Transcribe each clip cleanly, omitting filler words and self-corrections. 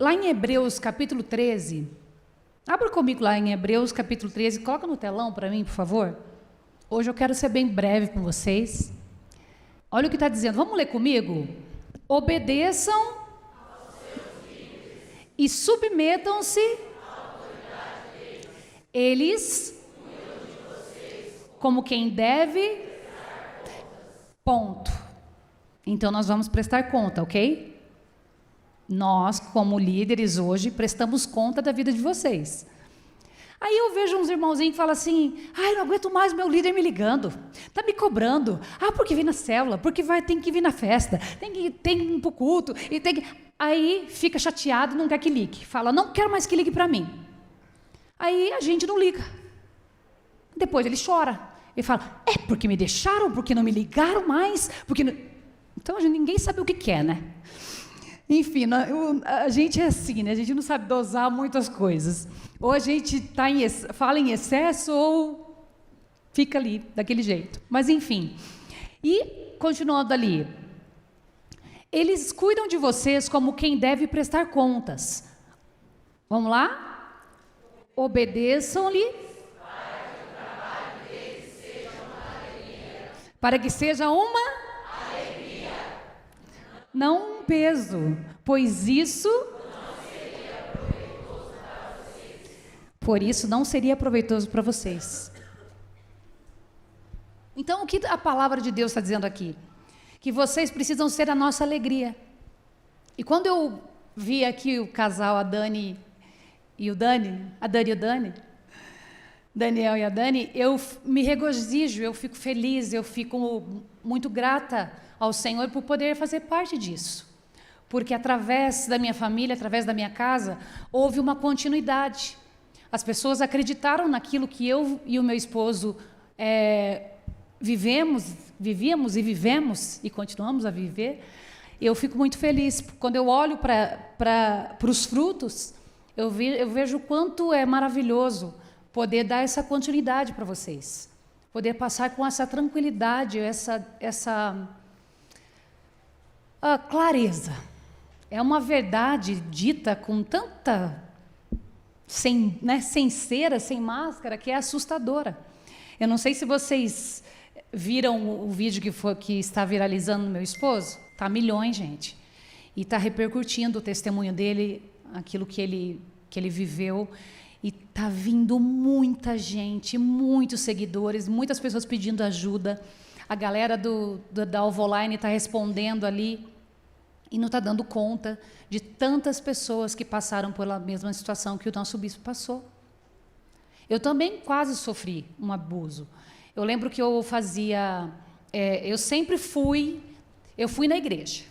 lá em Hebreus capítulo 13, abra comigo lá em Hebreus capítulo 13, coloca no telão para mim, por favor. Hoje eu quero ser bem breve com vocês. Olha o que está dizendo, vamos ler comigo? Obedeçam e submetam-se, eles, como quem deve, ponto. Então nós vamos prestar conta, ok? Nós, como líderes hoje, prestamos conta da vida de vocês. Aí eu vejo uns irmãozinhos que falam assim, ai, não aguento mais meu líder me ligando, tá me cobrando, porque vem na célula, porque tem que vir na festa, tem que ir pro culto, e tem que... Aí fica chateado e não quer que ligue, fala, não quero mais que ligue para mim. Aí a gente não liga. Depois ele chora, ele fala, porque me deixaram, porque não me ligaram mais, porque... Não... Então ninguém sabe o que quer, né? Enfim, a gente é assim, né? A gente não sabe dosar muitas coisas. Ou a gente fala em excesso ou fica ali, daquele jeito. Mas, enfim. E, continuando ali, eles cuidam de vocês como quem deve prestar contas. Vamos lá? Obedeçam-lhe para que seja uma alegria, não um peso, pois isso não seria proveitoso para vocês. Então, o que a palavra de Deus está dizendo aqui? Que vocês precisam ser a nossa alegria. E quando eu vi aqui o casal, a Dani e o Dani, Daniel e a Dani, eu me regozijo, eu fico feliz, eu fico muito grata ao Senhor por poder fazer parte disso. Porque através da minha família, através da minha casa, houve uma continuidade. As pessoas acreditaram naquilo que eu e o meu esposo vivíamos e vivemos e continuamos a viver. Eu fico muito feliz. Quando eu olho para os frutos, eu vejo o quanto é maravilhoso poder dar essa continuidade para vocês. Poder passar com essa tranquilidade, essa clareza. É uma verdade dita com tanta... sem cera, sem máscara, que é assustadora. Eu não sei se vocês viram o vídeo que está viralizando no meu esposo. Está milhões, gente. E está repercutindo o testemunho dele, aquilo que ele viveu. E está vindo muita gente, muitos seguidores, muitas pessoas pedindo ajuda. A galera da Alvoline está respondendo ali e não está dando conta de tantas pessoas que passaram pela mesma situação que o nosso bispo passou. Eu também quase sofri um abuso. Eu lembro que eu fui na igreja.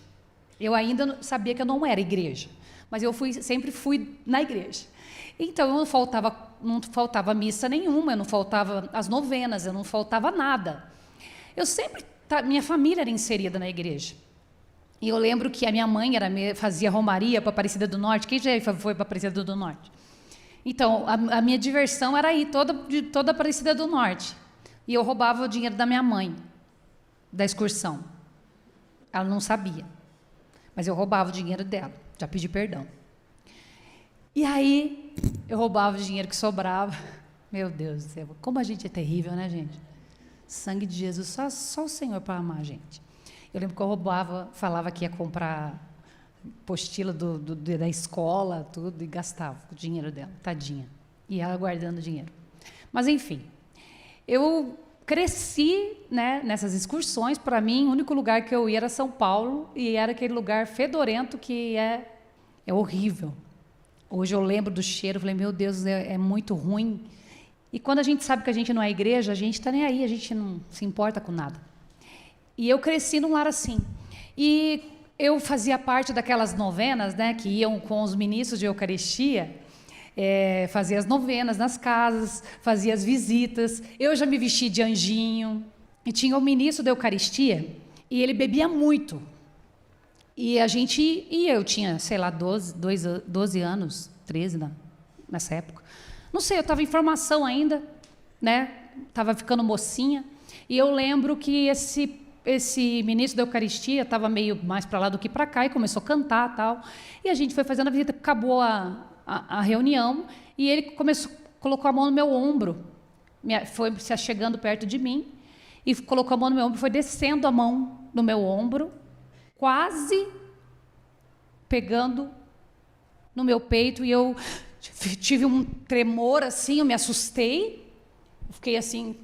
Eu ainda sabia que eu não era igreja, mas sempre fui na igreja. Então, não faltava missa nenhuma, eu não faltava as novenas, eu não faltava nada. Minha família era inserida na igreja. E eu lembro que a minha mãe fazia romaria para Aparecida do Norte. Quem já foi para Aparecida do Norte? Então, a minha diversão era ir toda Aparecida do Norte. E eu roubava o dinheiro da minha mãe, da excursão. Ela não sabia, mas eu roubava o dinheiro dela. Já pedi perdão. E aí, eu roubava o dinheiro que sobrava. Meu Deus do céu, como a gente é terrível, né, gente? Sangue de Jesus, só o Senhor para amar a gente. Eu lembro que eu roubava, falava que ia comprar apostila da escola, tudo, e gastava o dinheiro dela, tadinha. E ela guardando o dinheiro. Mas, enfim, eu cresci, né, nessas excursões. Para mim, o único lugar que eu ia era São Paulo, e era aquele lugar fedorento que é horrível. Hoje eu lembro do cheiro, falei, meu Deus, é muito ruim. E quando a gente sabe que a gente não é igreja, a gente está nem aí, a gente não se importa com nada. E eu cresci num lar assim. E eu fazia parte daquelas novenas, né, que iam com os ministros de Eucaristia, fazia as novenas nas casas, fazia as visitas. Eu já me vesti de anjinho. E tinha o ministro da Eucaristia, e ele bebia muito. E a gente ia, eu tinha, sei lá, 12 anos, 13 nessa época. Não sei, eu estava em formação ainda, né? Estava ficando mocinha. E eu lembro que esse esse ministro da Eucaristia estava meio mais para lá do que para cá e começou a cantar tal. E a gente foi fazendo a visita, acabou a reunião e ele colocou a mão no meu ombro, foi se chegando perto de mim e colocou a mão no meu ombro, foi descendo a mão no meu ombro, quase pegando no meu peito, e eu tive um tremor assim, eu me assustei, eu fiquei assim,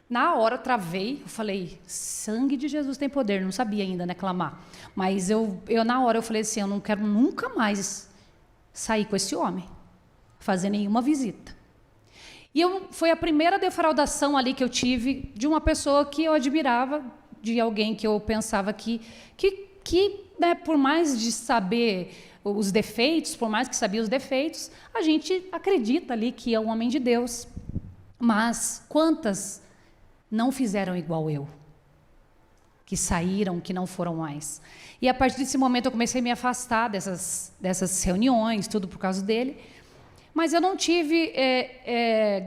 na hora travei, eu falei, sangue de Jesus tem poder, não sabia ainda, né, clamar, mas eu na hora eu falei assim, eu não quero nunca mais sair com esse homem, fazer nenhuma visita. E foi a primeira defraudação ali que eu tive de uma pessoa que eu admirava, de alguém que eu pensava que né, por mais de saber os defeitos, por mais que sabia os defeitos, a gente acredita ali que é um homem de Deus. Mas quantas não fizeram igual eu? Que saíram, que não foram mais. E a partir desse momento eu comecei a me afastar dessas reuniões, tudo por causa dele. Mas eu não tive,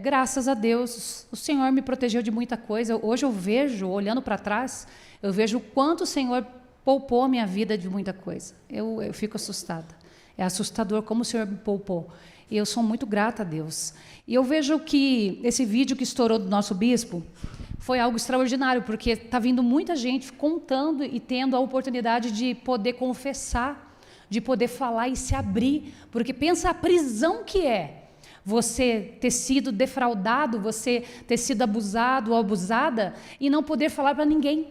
graças a Deus, o Senhor me protegeu de muita coisa. Hoje eu vejo, olhando para trás, eu vejo o quanto o Senhor poupou a minha vida de muita coisa. Eu fico assustada. É assustador como o Senhor me poupou. E eu sou muito grata a Deus. E eu vejo que esse vídeo que estourou do nosso bispo foi algo extraordinário, porque está vindo muita gente contando e tendo a oportunidade de poder confessar, de poder falar e se abrir, porque pensa a prisão que é você ter sido defraudado, você ter sido abusado ou abusada e não poder falar para ninguém.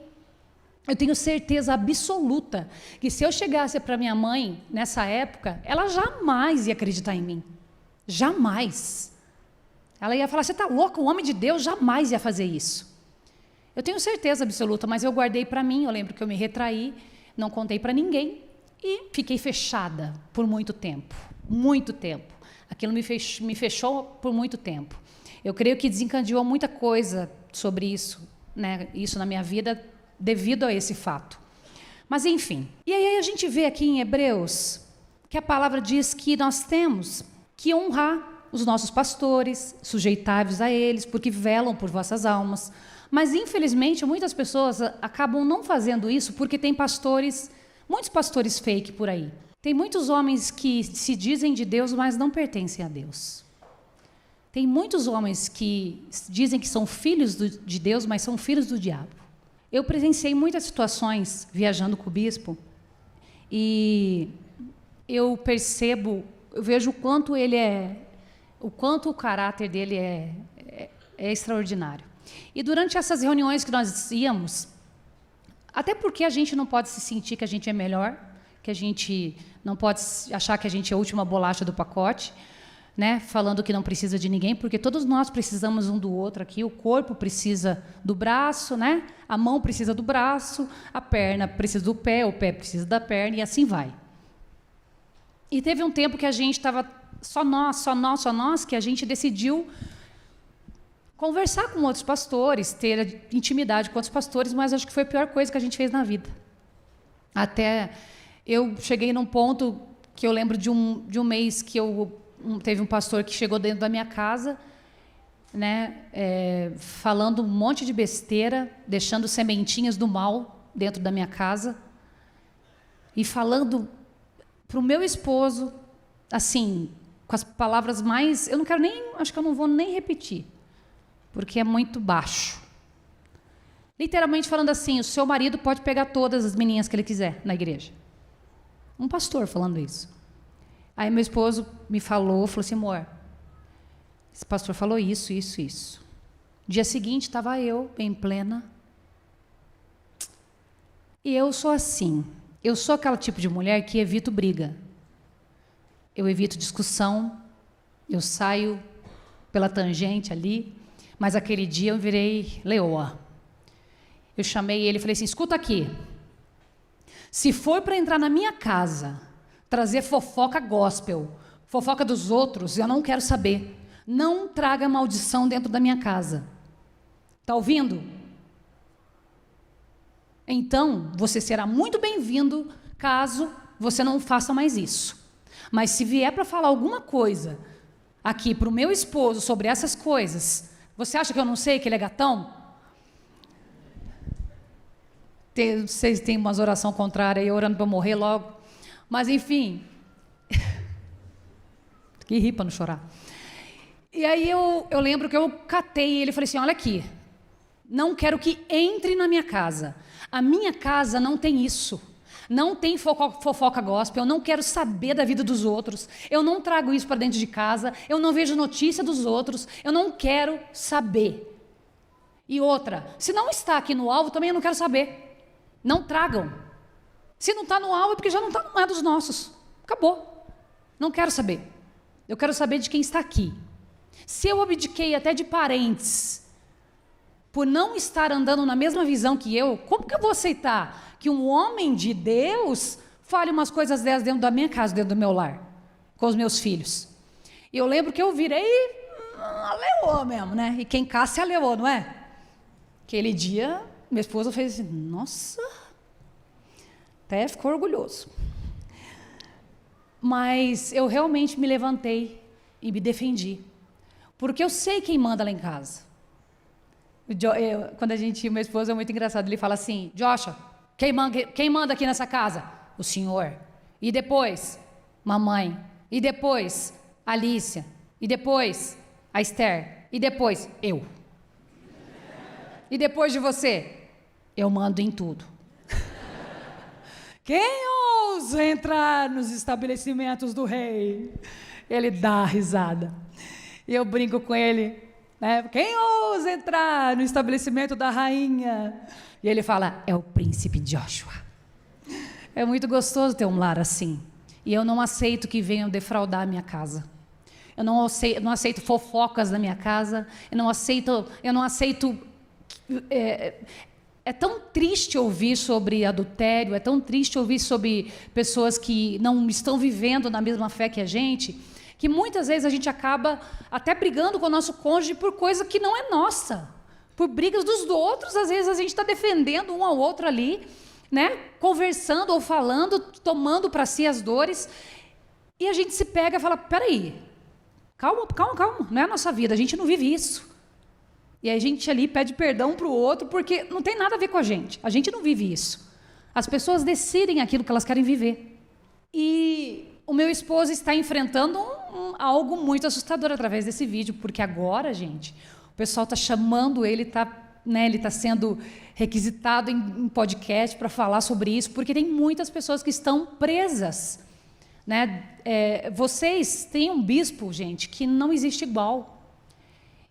Eu tenho certeza absoluta que se eu chegasse para minha mãe nessa época, ela jamais ia acreditar em mim. Jamais. Ela ia falar, você está louca, um homem de Deus jamais ia fazer isso. Eu tenho certeza absoluta, mas eu guardei para mim, eu lembro que eu me retraí, não contei para ninguém e fiquei fechada por muito tempo. Muito tempo. Aquilo me fechou por muito tempo. Eu creio que desencadeou muita coisa sobre isso, né? Isso na minha vida, devido a esse fato. Mas, enfim. E aí a gente vê aqui em Hebreus que a palavra diz que nós temos que honrar os nossos pastores, sujeitai-vos a eles, porque velam por vossas almas. Mas, infelizmente, muitas pessoas acabam não fazendo isso porque tem muitos pastores fake por aí. Tem muitos homens que se dizem de Deus, mas não pertencem a Deus. Tem muitos homens que dizem que são filhos de Deus, mas são filhos do diabo. Eu presenciei muitas situações viajando com o bispo e eu vejo o quanto o caráter dele é extraordinário. E durante essas reuniões que nós íamos, até porque a gente não pode se sentir que a gente é melhor, que a gente não pode achar que a gente é a última bolacha do pacote, né? Falando que não precisa de ninguém, porque todos nós precisamos um do outro aqui. O corpo precisa do braço, né? A mão precisa do braço, a perna precisa do pé, o pé precisa da perna e assim vai. E teve um tempo que a gente estava só nós, que a gente decidiu conversar com outros pastores, ter intimidade com outros pastores, mas acho que foi a pior coisa que a gente fez na vida. Até eu cheguei num ponto que eu lembro de um mês que teve um pastor que chegou dentro da minha casa, né, falando um monte de besteira, deixando sementinhas do mal dentro da minha casa e falando para o meu esposo, assim, com as palavras mais... acho que eu não vou nem repetir, porque é muito baixo. Literalmente falando assim, o seu marido pode pegar todas as meninas que ele quiser na igreja. Um pastor falando isso. Aí meu esposo me falou assim, amor, esse pastor falou isso. Dia seguinte, estava eu, bem plena. E eu sou assim. Eu sou aquela tipo de mulher que evito briga. Eu evito discussão. Eu saio pela tangente ali. Mas aquele dia eu virei leoa. Eu chamei ele e falei assim, escuta aqui. Se for para entrar na minha casa, trazer fofoca gospel, fofoca dos outros, eu não quero saber. Não traga maldição dentro da minha casa. Está ouvindo? Então, você será muito bem-vindo caso você não faça mais isso. Mas se vier para falar alguma coisa aqui para o meu esposo sobre essas coisas, você acha que eu não sei que ele é gatão? Vocês têm umas orações contrárias aí, orando para eu morrer logo. Mas, enfim. Que ri para não chorar. E aí eu lembro que eu catei ele e falei assim, olha aqui, não quero que entre na minha casa. A minha casa não tem isso. Não tem fofoca gospel, eu não quero saber da vida dos outros. Eu não trago isso para dentro de casa, eu não vejo notícia dos outros, eu não quero saber. E outra, se não está aqui no alvo, também eu não quero saber. Não tragam. Se não está no alvo é porque já não é dos nossos. Acabou. Não quero saber. Eu quero saber de quem está aqui. Se eu abdiquei até de parentes por não estar andando na mesma visão que eu, como que eu vou aceitar que um homem de Deus fale umas coisas dessas dentro da minha casa, dentro do meu lar, com os meus filhos? E eu lembro que eu virei a leoa mesmo, né? E quem caça é a leoa, não é? Aquele dia, minha esposa fez assim, nossa, até ficou orgulhoso. Mas eu realmente me levantei e me defendi, porque eu sei quem manda lá em casa. Quando a gente, meu esposo é muito engraçado, ele fala assim, Joshua, quem manda aqui nessa casa? O senhor. E depois, mamãe. E depois, Alícia. E depois, a Esther. E depois, eu. E depois de você, eu mando em tudo. Quem ousa entrar nos estabelecimentos do rei? Ele dá a risada. E eu brinco com ele, né? Quem ousa entrar no estabelecimento da rainha? E ele fala, é o príncipe Joshua. É muito gostoso ter um lar assim. E eu não aceito que venham defraudar a minha casa. Eu não aceito fofocas na minha casa. Eu não aceito. É tão triste ouvir sobre adultério, é tão triste ouvir sobre pessoas que não estão vivendo na mesma fé que a gente, que muitas vezes a gente acaba até brigando com o nosso cônjuge por coisa que não é nossa, por brigas dos outros. Às vezes a gente está defendendo um ao outro ali, né? Conversando ou falando, tomando para si as dores, e a gente se pega e fala, peraí, calma, não é a nossa vida, a gente não vive isso. E aí a gente ali pede perdão para o outro, porque não tem nada a ver com a gente não vive isso. As pessoas decidem aquilo que elas querem viver. E o meu esposo está enfrentando algo muito assustador através desse vídeo, porque agora, gente, o pessoal está chamando ele, ele está sendo requisitado em podcast para falar sobre isso, porque tem muitas pessoas que estão presas, né? Vocês têm um bispo, gente, que não existe igual.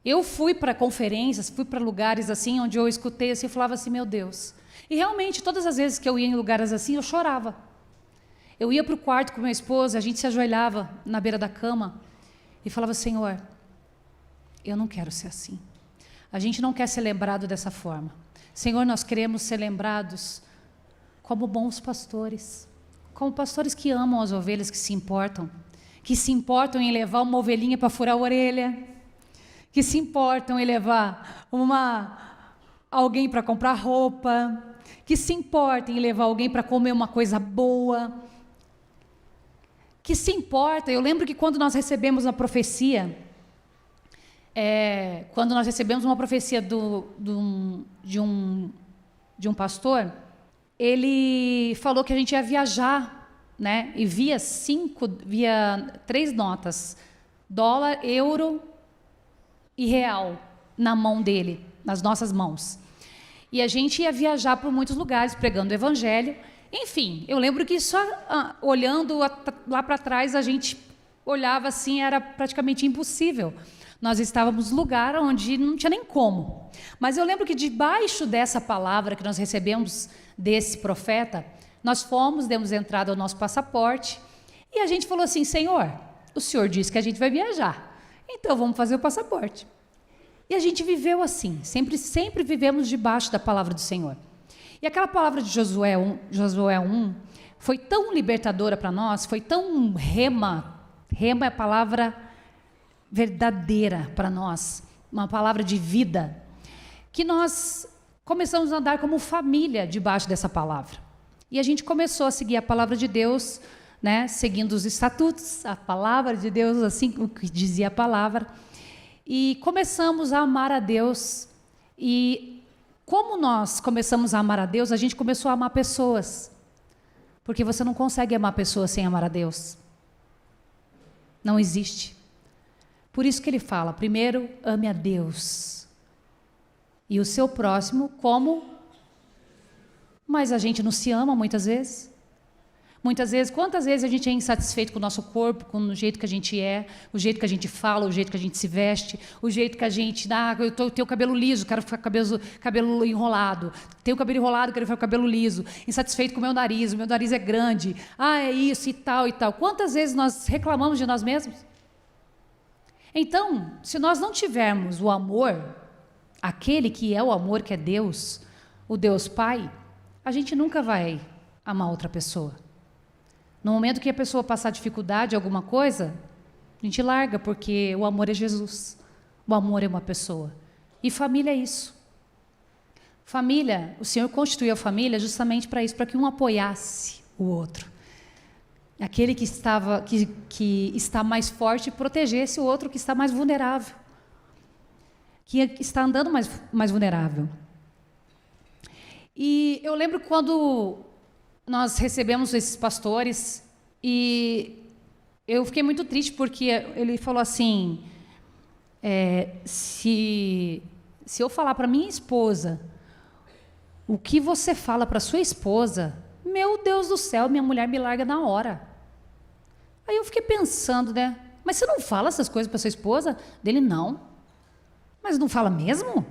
Eu fui para conferências, fui para lugares assim, onde eu escutei assim, eu falava assim, meu Deus. E realmente, todas as vezes que eu ia em lugares assim, eu chorava. Eu ia para o quarto com meu esposo, a gente se ajoelhava na beira da cama e falava, Senhor, eu não quero ser assim. A gente não quer ser lembrado dessa forma. Senhor, nós queremos ser lembrados como bons pastores, como pastores que amam as ovelhas, que se importam em levar uma ovelhinha para furar a orelha, que se importam em levar alguém para comprar roupa, que se importam em levar alguém para comer uma coisa boa, que se importa. Eu lembro que quando nós recebemos a profecia, de um pastor, ele falou que a gente ia viajar, né? E via 3 notas, dólar, euro e real, na mão dele, nas nossas mãos. E a gente ia viajar por muitos lugares, pregando o evangelho. Enfim, eu lembro que só olhando lá para trás, a gente olhava assim, era praticamente impossível. Nós estávamos num lugar onde não tinha nem como. Mas eu lembro que debaixo dessa palavra que nós recebemos desse profeta, nós demos entrada ao nosso passaporte, e a gente falou assim, Senhor, o Senhor disse que a gente vai viajar. Então, vamos fazer o passaporte. E a gente viveu assim, sempre vivemos debaixo da palavra do Senhor. E aquela palavra de Josué 1 foi tão libertadora para nós, foi tão rema é a palavra verdadeira para nós, uma palavra de vida, que nós começamos a andar como família debaixo dessa palavra. E a gente começou a seguir a palavra de Deus, né, seguindo os estatutos, a palavra de Deus, assim o que dizia a palavra, e começamos a amar a Deus. E como nós começamos a amar a Deus, a gente começou a amar pessoas. Porque você não consegue amar pessoas sem amar a Deus. Não existe. Por isso que ele fala, primeiro, ame a Deus. E o seu próximo como? Mas a gente não se ama muitas vezes. Muitas vezes, quantas vezes a gente é insatisfeito com o nosso corpo, com o jeito que a gente é, o jeito que a gente fala, o jeito que a gente se veste, o jeito que a gente... eu tenho o cabelo liso, quero ficar com cabelo enrolado. Tenho o cabelo enrolado, quero ficar com o cabelo liso. Insatisfeito com o meu nariz é grande. É isso e tal e tal. Quantas vezes nós reclamamos de nós mesmos? Então, se nós não tivermos o amor, aquele que é o amor, que é Deus, o Deus Pai, a gente nunca vai amar outra pessoa. No momento que a pessoa passar dificuldade, alguma coisa, a gente larga, porque o amor é Jesus. O amor é uma pessoa. E família é isso. Família, o Senhor constituiu a família justamente para isso, para que um apoiasse o outro. Aquele que está mais forte protegesse o outro que está mais vulnerável. Que está andando mais vulnerável. E eu lembro quando nós recebemos esses pastores e eu fiquei muito triste porque ele falou assim, se eu falar para minha esposa o que você fala para sua esposa, meu Deus do céu, minha mulher me larga na hora. Aí eu fiquei pensando, né? Mas você não fala essas coisas para sua esposa? Dele, não. Mas não fala mesmo?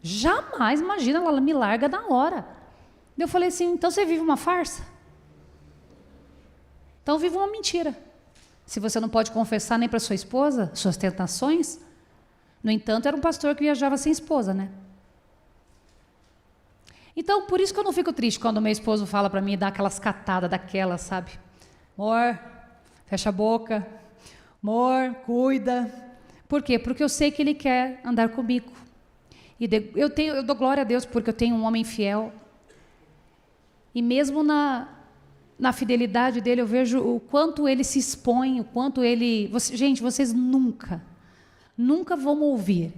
Jamais, imagina, ela me larga na hora. Eu falei assim, então você vive uma farsa? Então vive uma mentira. Se você não pode confessar nem para sua esposa, suas tentações. No entanto, era um pastor que viajava sem esposa, né? Então, por isso que eu não fico triste quando meu esposo fala para mim e dá aquelas catadas daquelas, sabe? Amor, fecha a boca. Amor, cuida. Por quê? Porque eu sei que ele quer andar comigo. E eu dou glória a Deus porque eu tenho um homem fiel. E mesmo na fidelidade dele, eu vejo o quanto ele se expõe, o quanto ele... gente, vocês nunca vão ouvir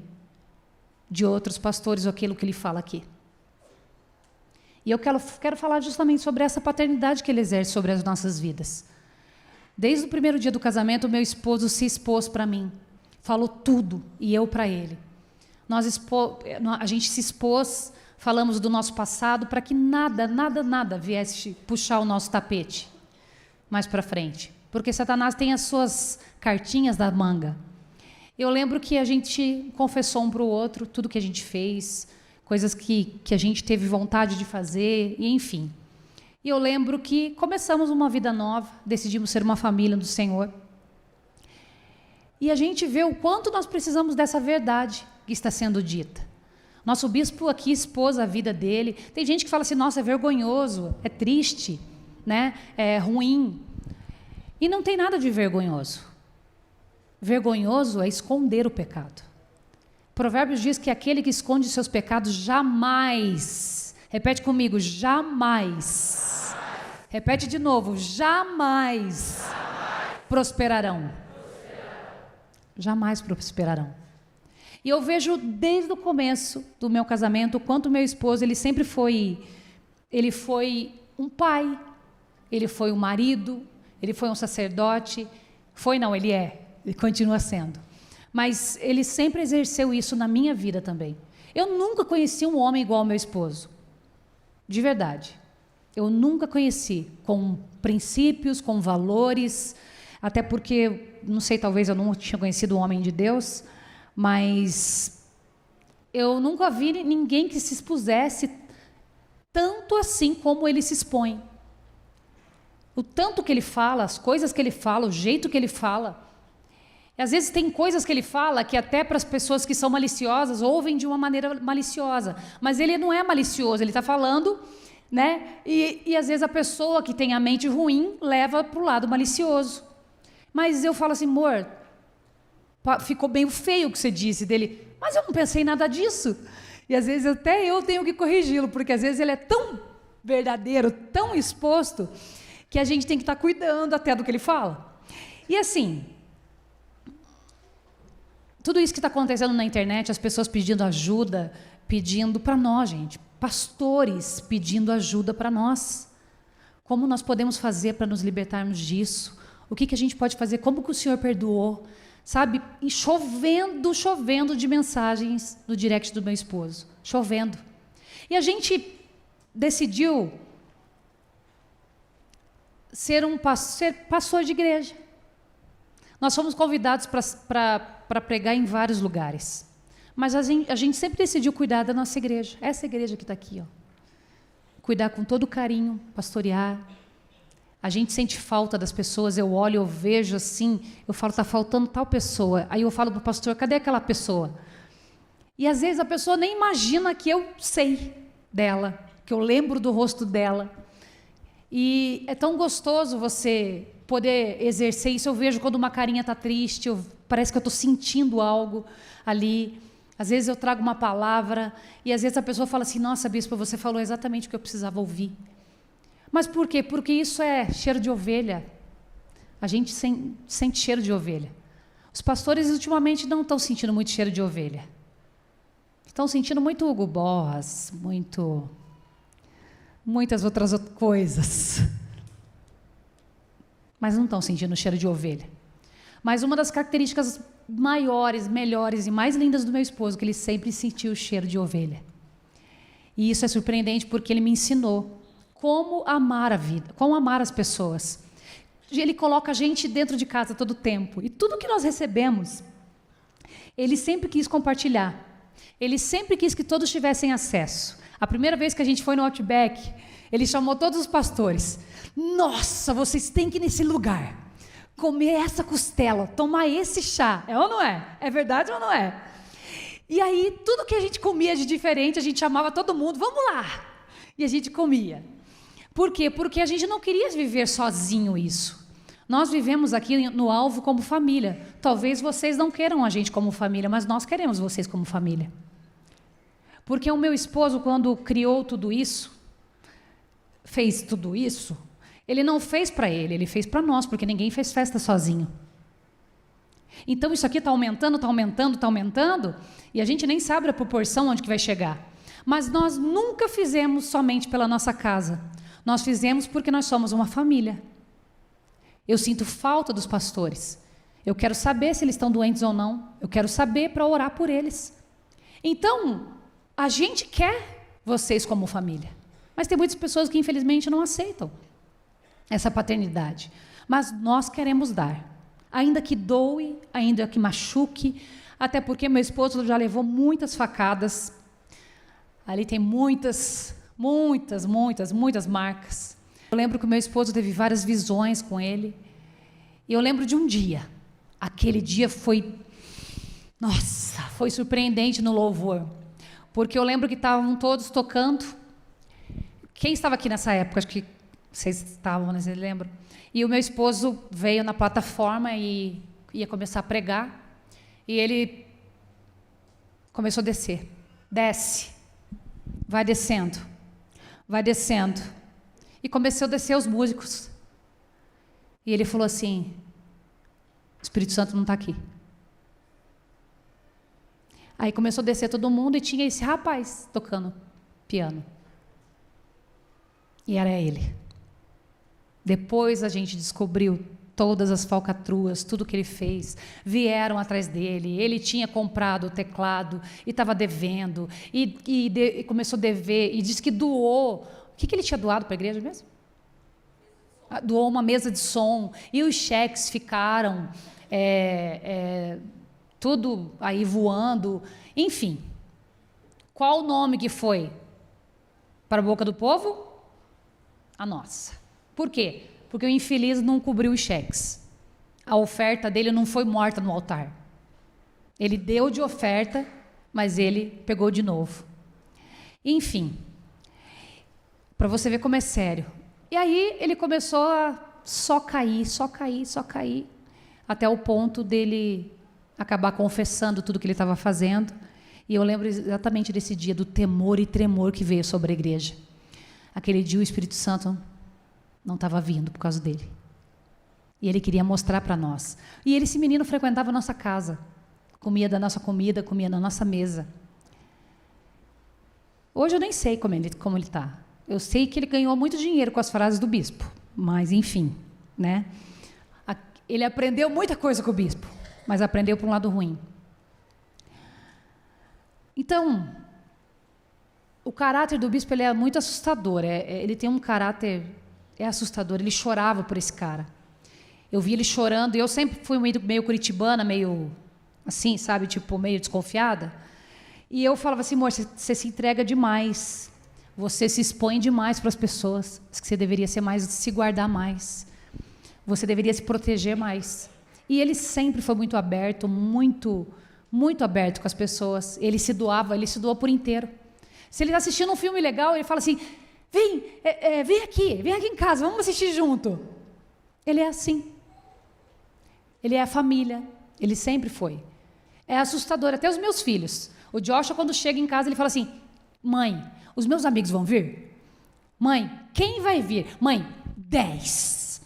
de outros pastores aquilo que ele fala aqui. E eu quero falar justamente sobre essa paternidade que ele exerce sobre as nossas vidas. Desde o primeiro dia do casamento, meu esposo se expôs para mim. Falou tudo, e eu para ele. A gente se expôs, falamos do nosso passado, para que nada viesse puxar o nosso tapete mais para frente. Porque Satanás tem as suas cartinhas da manga. Eu lembro que a gente confessou um para o outro tudo que a gente fez, coisas que a gente teve vontade de fazer, e enfim. E eu lembro que começamos uma vida nova, decidimos ser uma família do Senhor. E a gente vê o quanto nós precisamos dessa verdade que está sendo dita. Nosso bispo aqui expôs a vida dele. Tem gente que fala assim, nossa, é vergonhoso, é triste, né? É ruim. E não tem nada de vergonhoso. Vergonhoso é esconder o pecado. Provérbios diz que aquele que esconde seus pecados jamais, repete comigo, jamais. Repete de novo, jamais prosperarão. Jamais prosperarão. E eu vejo desde o começo do meu casamento, o quanto meu esposo, ele foi um pai, ele foi um marido, ele foi um sacerdote, ele continua sendo. Mas ele sempre exerceu isso na minha vida também. Eu nunca conheci um homem igual ao meu esposo, de verdade. Eu nunca conheci, com princípios, com valores, até porque, não sei, talvez eu não tinha conhecido um homem de Deus, mas eu nunca vi ninguém que se expusesse tanto assim como ele se expõe. O tanto que ele fala, as coisas que ele fala, o jeito que ele fala. E às vezes tem coisas que ele fala que até para as pessoas que são maliciosas ouvem de uma maneira maliciosa, mas ele não é malicioso, ele está falando, né? E às vezes a pessoa que tem a mente ruim leva para o lado malicioso. Mas eu falo assim, amor, ficou meio feio o que você disse dele, mas eu não pensei nada disso. E às vezes até eu tenho que corrigi-lo, porque às vezes ele é tão verdadeiro, tão exposto, que a gente tem que estar cuidando até do que ele fala. E assim, tudo isso que está acontecendo na internet, as pessoas pedindo ajuda, pedindo para nós, gente, pastores pedindo ajuda para nós. Como nós podemos fazer para nos libertarmos disso? O que a gente pode fazer? Como que o Senhor perdoou? Sabe? E chovendo de mensagens no direct do meu esposo. Chovendo. E a gente decidiu ser pastor de igreja. Nós fomos convidados para pregar em vários lugares. Mas a gente sempre decidiu cuidar da nossa igreja. Essa igreja que está aqui, ó. Cuidar com todo carinho, pastorear. A gente sente falta das pessoas, eu olho, eu vejo assim, eu falo, está faltando tal pessoa. Aí eu falo para o pastor, cadê aquela pessoa? E às vezes a pessoa nem imagina que eu sei dela, que eu lembro do rosto dela. E é tão gostoso você poder exercer isso. Eu vejo quando uma carinha está triste, parece que eu estou sentindo algo ali. Às vezes eu trago uma palavra e às vezes a pessoa fala assim, nossa, bispo, você falou exatamente o que eu precisava ouvir. Mas por quê? Porque isso é cheiro de ovelha. A gente sente cheiro de ovelha. Os pastores ultimamente não estão sentindo muito cheiro de ovelha. Estão sentindo muito Hugo Boss, muitas outras coisas. Mas não estão sentindo cheiro de ovelha. Mas uma das características maiores, melhores e mais lindas do meu esposo, que ele sempre sentiu o cheiro de ovelha. E isso é surpreendente porque ele me ensinou como amar a vida, como amar as pessoas. Ele coloca a gente dentro de casa todo o tempo. E tudo que nós recebemos, ele sempre quis compartilhar. Ele sempre quis que todos tivessem acesso. A primeira vez que a gente foi no Outback, ele chamou todos os pastores. Nossa, vocês têm que ir nesse lugar. Comer essa costela, tomar esse chá. É ou não é? É verdade ou não é? E aí, tudo que a gente comia de diferente, a gente chamava todo mundo, vamos lá. E a gente comia. Por quê? Porque a gente não queria viver sozinho isso. Nós vivemos aqui no Alvo como família. Talvez vocês não queiram a gente como família, mas nós queremos vocês como família. Porque o meu esposo, quando criou tudo isso, fez tudo isso, ele não fez para ele, ele fez para nós, porque ninguém fez festa sozinho. Então isso aqui está aumentando, e a gente nem sabe a proporção onde que vai chegar. Mas nós nunca fizemos somente pela nossa casa. Nós fizemos porque nós somos uma família. Eu sinto falta dos pastores. Eu quero saber se eles estão doentes ou não. Eu quero saber para orar por eles. Então, a gente quer vocês como família. Mas tem muitas pessoas que infelizmente não aceitam essa paternidade. Mas nós queremos dar. Ainda que doe, ainda que machuque. Até porque meu esposo já levou muitas facadas. Ali tem muitas marcas. Eu lembro que o meu esposo teve várias visões com ele. E eu lembro de um dia. Aquele dia foi surpreendente no louvor. Porque eu lembro que estavam todos tocando. Quem estava aqui nessa época? Acho que vocês estavam, né? Vocês lembram? E o meu esposo veio na plataforma e ia começar a pregar. E ele começou a descer. Desce. Vai descendo. Vai descendo. E começou a descer os músicos. E ele falou assim, o Espírito Santo não está aqui. Aí começou a descer todo mundo e tinha esse rapaz tocando piano. E era ele. Depois a gente descobriu todas as falcatruas, tudo que ele fez. Vieram atrás dele, ele tinha comprado o teclado e estava devendo. E começou a dever e disse que doou. O que ele tinha doado para a igreja mesmo? Doou uma mesa de som. E os cheques ficaram tudo aí voando. Enfim. Qual o nome que foi para a boca do povo? A nossa. Por quê? Porque o infeliz não cobriu os cheques. A oferta dele não foi morta no altar. Ele deu de oferta, mas ele pegou de novo. Enfim. Para você ver como é sério. E aí ele começou a só cair, até o ponto dele acabar confessando tudo que ele estava fazendo. E eu lembro exatamente desse dia, do temor e tremor que veio sobre a igreja. Aquele dia o Espírito Santo não estava vindo por causa dele. E ele queria mostrar para nós. E esse menino frequentava a nossa casa. Comia da nossa comida, comia na nossa mesa. Hoje eu nem sei como ele está. Eu sei que ele ganhou muito dinheiro com as frases do bispo, mas enfim, né? Ele aprendeu muita coisa com o bispo, mas aprendeu por um lado ruim. Então, o caráter do bispo ele é muito assustador. Ele tem um caráter assustador. Ele chorava por esse cara. Eu vi ele chorando, e eu sempre fui meio curitibana, meio assim, sabe, tipo, meio desconfiada. E eu falava assim, amor, você se entrega demais. Você se expõe demais para as pessoas. Você deveria se guardar mais. Você deveria se proteger mais. E ele sempre foi muito aberto, muito aberto com as pessoas. Ele se doou por inteiro. Se ele está assistindo um filme legal, ele fala assim, vem aqui em casa, vamos assistir junto. Ele é assim. Ele é a família. Ele sempre foi. É assustador, até os meus filhos. O Joshua, quando chega em casa, ele fala assim, mãe, os meus amigos vão vir? Mãe, quem vai vir? Mãe, 10.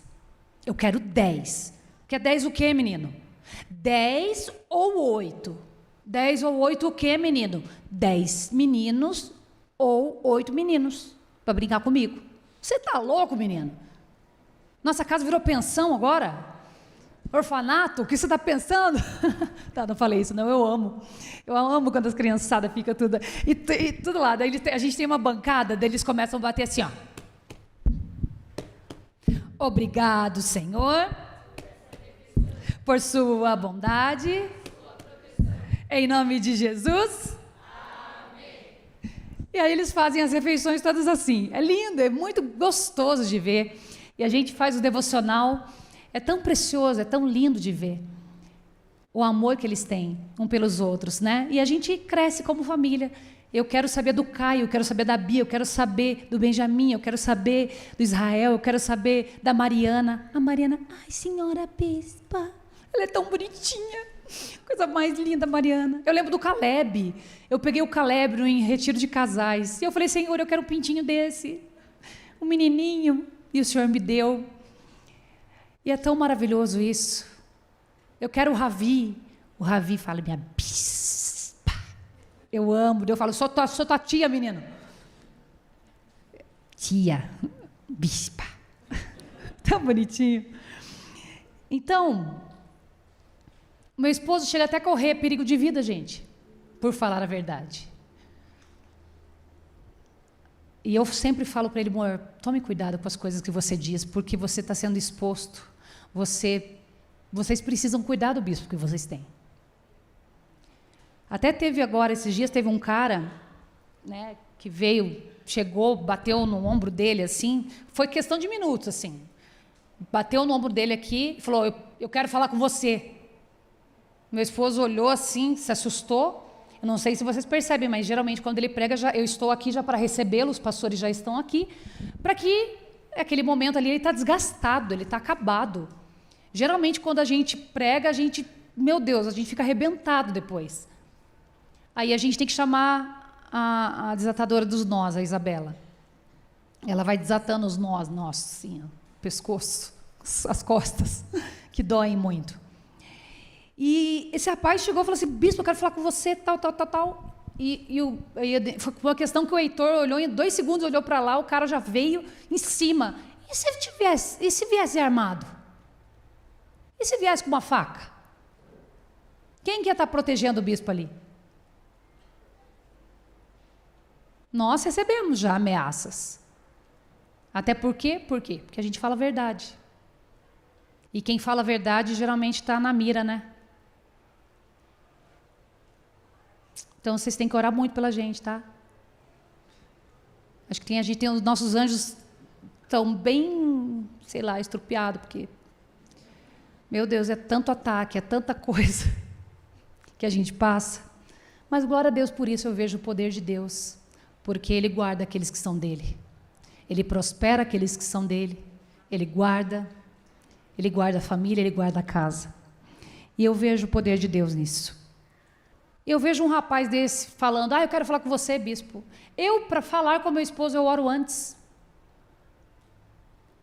Eu quero 10. Quer 10 o quê, menino? 10 ou 8? 10 ou 8 o quê, menino? 10 meninos ou 8 meninos para brincar comigo. Você tá louco, menino? Nossa casa virou pensão agora? Orfanato? O que você está pensando? Tá, não falei isso, não, eu amo. Eu amo quando as criançadas ficam tudo... E tudo lá, daí a gente tem uma bancada, daí eles começam a bater assim, ó. Obrigado, Senhor, por sua bondade. Em nome de Jesus. Amém. E aí eles fazem as refeições todas assim. É lindo, é muito gostoso de ver. E a gente faz o devocional... É tão precioso, é tão lindo de ver o amor que eles têm um pelos outros, né? E a gente cresce como família. Eu quero saber do Caio, eu quero saber da Bia, eu quero saber do Benjamin, eu quero saber do Israel, eu quero saber da Mariana. A Mariana, ai, senhora bispa, ela é tão bonitinha. Coisa mais linda, Mariana. Eu lembro do Caleb. Eu peguei o Caleb em retiro de casais. E eu falei, Senhor, eu quero um pintinho desse. Um menininho. E o Senhor me deu. E é tão maravilhoso isso. Eu quero o Ravi. O Ravi fala, minha bispa. Eu amo. Eu falo, sou tua tia, menino. Tia, bispa. Tão bonitinho. Então, meu esposo chega até a correr perigo de vida, gente, por falar a verdade. E eu sempre falo para ele, amor, tome cuidado com as coisas que você diz, porque você está sendo exposto. Vocês precisam cuidar do bispo que vocês têm. Até teve agora, esses dias, teve um cara, né, que chegou, bateu no ombro dele, assim, foi questão de minutos, assim. Bateu no ombro dele aqui e falou, eu quero falar com você. Meu esposo olhou assim, se assustou. Eu não sei se vocês percebem, mas geralmente quando ele prega, eu estou aqui já para recebê-lo, os pastores já estão aqui, para que aquele momento ali ele está desgastado, ele está acabado. Geralmente quando a gente prega, meu Deus, a gente fica arrebentado depois. Aí a gente tem que chamar a desatadora dos nós, a Isabela. Ela vai desatando os nós, nossa, assim, ó, pescoço, as costas, que doem muito. E esse rapaz chegou e falou assim, bispo, eu quero falar com você, tal. Foi uma questão que o Heitor olhou, em 2 segundos olhou para lá, o cara já veio em cima. E se viesse armado? E se viesse com uma faca? Quem que ia estar protegendo o bispo ali? Nós recebemos já ameaças. Até por quê? Por quê? Porque a gente fala a verdade. E quem fala a verdade geralmente está na mira, né? Então vocês têm que orar muito pela gente, tá? Acho que a gente tem os nossos anjos tão bem, sei lá, estrupiados, porque, meu Deus, é tanto ataque, é tanta coisa que a gente passa. Mas glória a Deus por isso, eu vejo o poder de Deus, porque Ele guarda aqueles que são dEle. Ele prospera aqueles que são dEle. Ele guarda a família, Ele guarda a casa. E eu vejo o poder de Deus nisso. Eu vejo um rapaz desse falando, eu quero falar com você, bispo. Para falar com meu esposo, eu oro antes.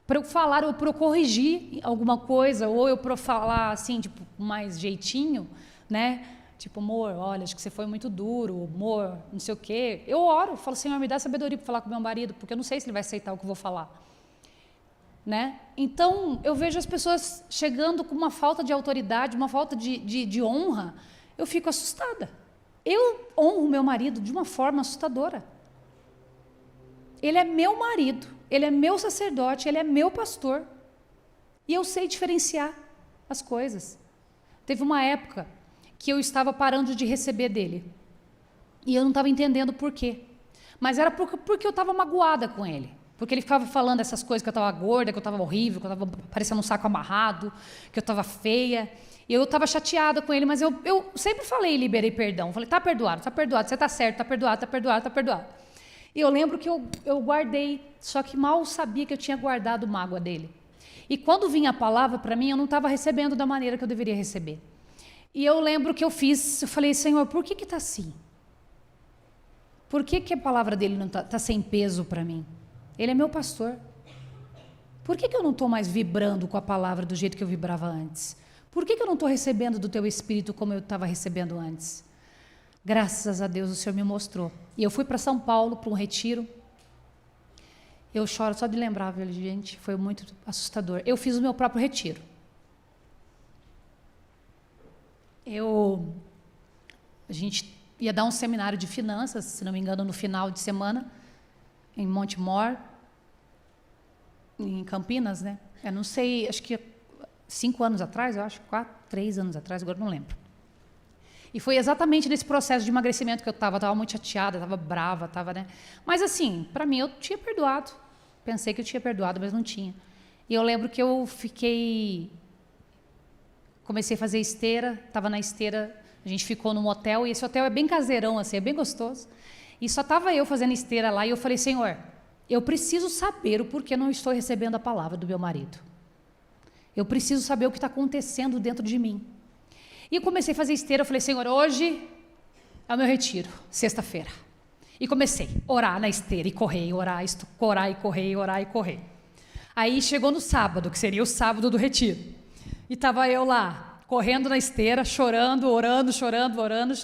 Para eu falar, ou para eu corrigir alguma coisa, ou eu para falar assim, tipo, mais jeitinho, né? Tipo, amor, olha, acho que você foi muito duro, amor, não sei o quê. Eu oro, falo, Senhor, me dá sabedoria para falar com meu marido, porque eu não sei se ele vai aceitar o que eu vou falar. Né? Então, eu vejo as pessoas chegando com uma falta de autoridade, uma falta de honra, eu fico assustada. Eu honro meu marido de uma forma assustadora. Ele é meu marido, ele é meu sacerdote, ele é meu pastor. E eu sei diferenciar as coisas. Teve uma época que eu estava parando de receber dele. E eu não estava entendendo por quê. Mas era porque eu estava magoada com ele. Porque ele ficava falando essas coisas, que eu estava gorda, que eu estava horrível, que eu estava parecendo um saco amarrado, que eu estava feia. E eu estava chateada com ele, mas eu sempre falei e liberei perdão. Falei, tá perdoado, você está certo, tá perdoado, tá perdoado, tá perdoado. E eu lembro que eu guardei, só que mal sabia que eu tinha guardado mágoa dele. E quando vinha a palavra para mim, eu não estava recebendo da maneira que eu deveria receber. E eu lembro que eu falei, Senhor, por que está assim? Por que a palavra dele não está sem peso para mim? Ele é meu pastor. Por que eu não estou mais vibrando com a palavra do jeito que eu vibrava antes? Por que eu não estou recebendo do teu Espírito como eu estava recebendo antes? Graças a Deus o Senhor me mostrou. E eu fui para São Paulo, para um retiro. Eu choro só de lembrar, velho, gente, foi muito assustador. Eu fiz o meu próprio retiro. A gente ia dar um seminário de finanças, se não me engano, no final de semana, em Montemor, em Campinas, né? Eu não sei, acho que 5 anos atrás, eu acho, 3 anos atrás, agora não lembro. E foi exatamente nesse processo de emagrecimento que eu estava muito chateada, estava brava, né? Mas assim, para mim eu tinha perdoado. Pensei que eu tinha perdoado, mas não tinha. E eu lembro que eu comecei a fazer esteira, estava na esteira, a gente ficou num hotel, e esse hotel é bem caseirão, assim, é bem gostoso. E só estava eu fazendo esteira lá, e eu falei, Senhor, eu preciso saber o porquê não estou recebendo a palavra do meu marido. Eu preciso saber o que está acontecendo dentro de mim. E eu comecei a fazer esteira, eu falei, Senhor, hoje é o meu retiro, sexta-feira. E comecei a orar na esteira, e correr, orar e correr, orar e correr. Aí chegou no sábado, que seria o sábado do retiro. E estava eu lá, correndo na esteira, chorando, orando,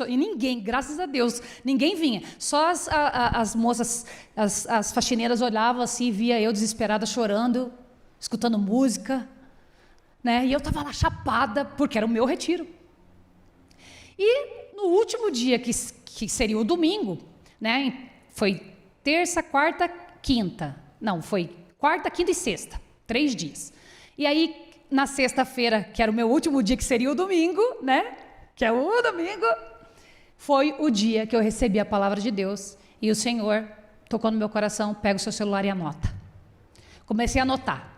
e ninguém, graças a Deus, ninguém vinha. Só as moças, as faxineiras olhavam assim, via eu desesperada chorando, escutando música, né? E eu estava lá chapada, porque era o meu retiro. E no último dia, que seria o domingo, né? Foi terça, quarta, quinta. Não, foi quarta, quinta e sexta. 3 dias. E aí, na sexta-feira, que era o meu último dia, que seria o domingo, né? Que é o domingo, foi o dia que eu recebi a palavra de Deus. E o Senhor tocou no meu coração, pega o seu celular e anota. Comecei a anotar.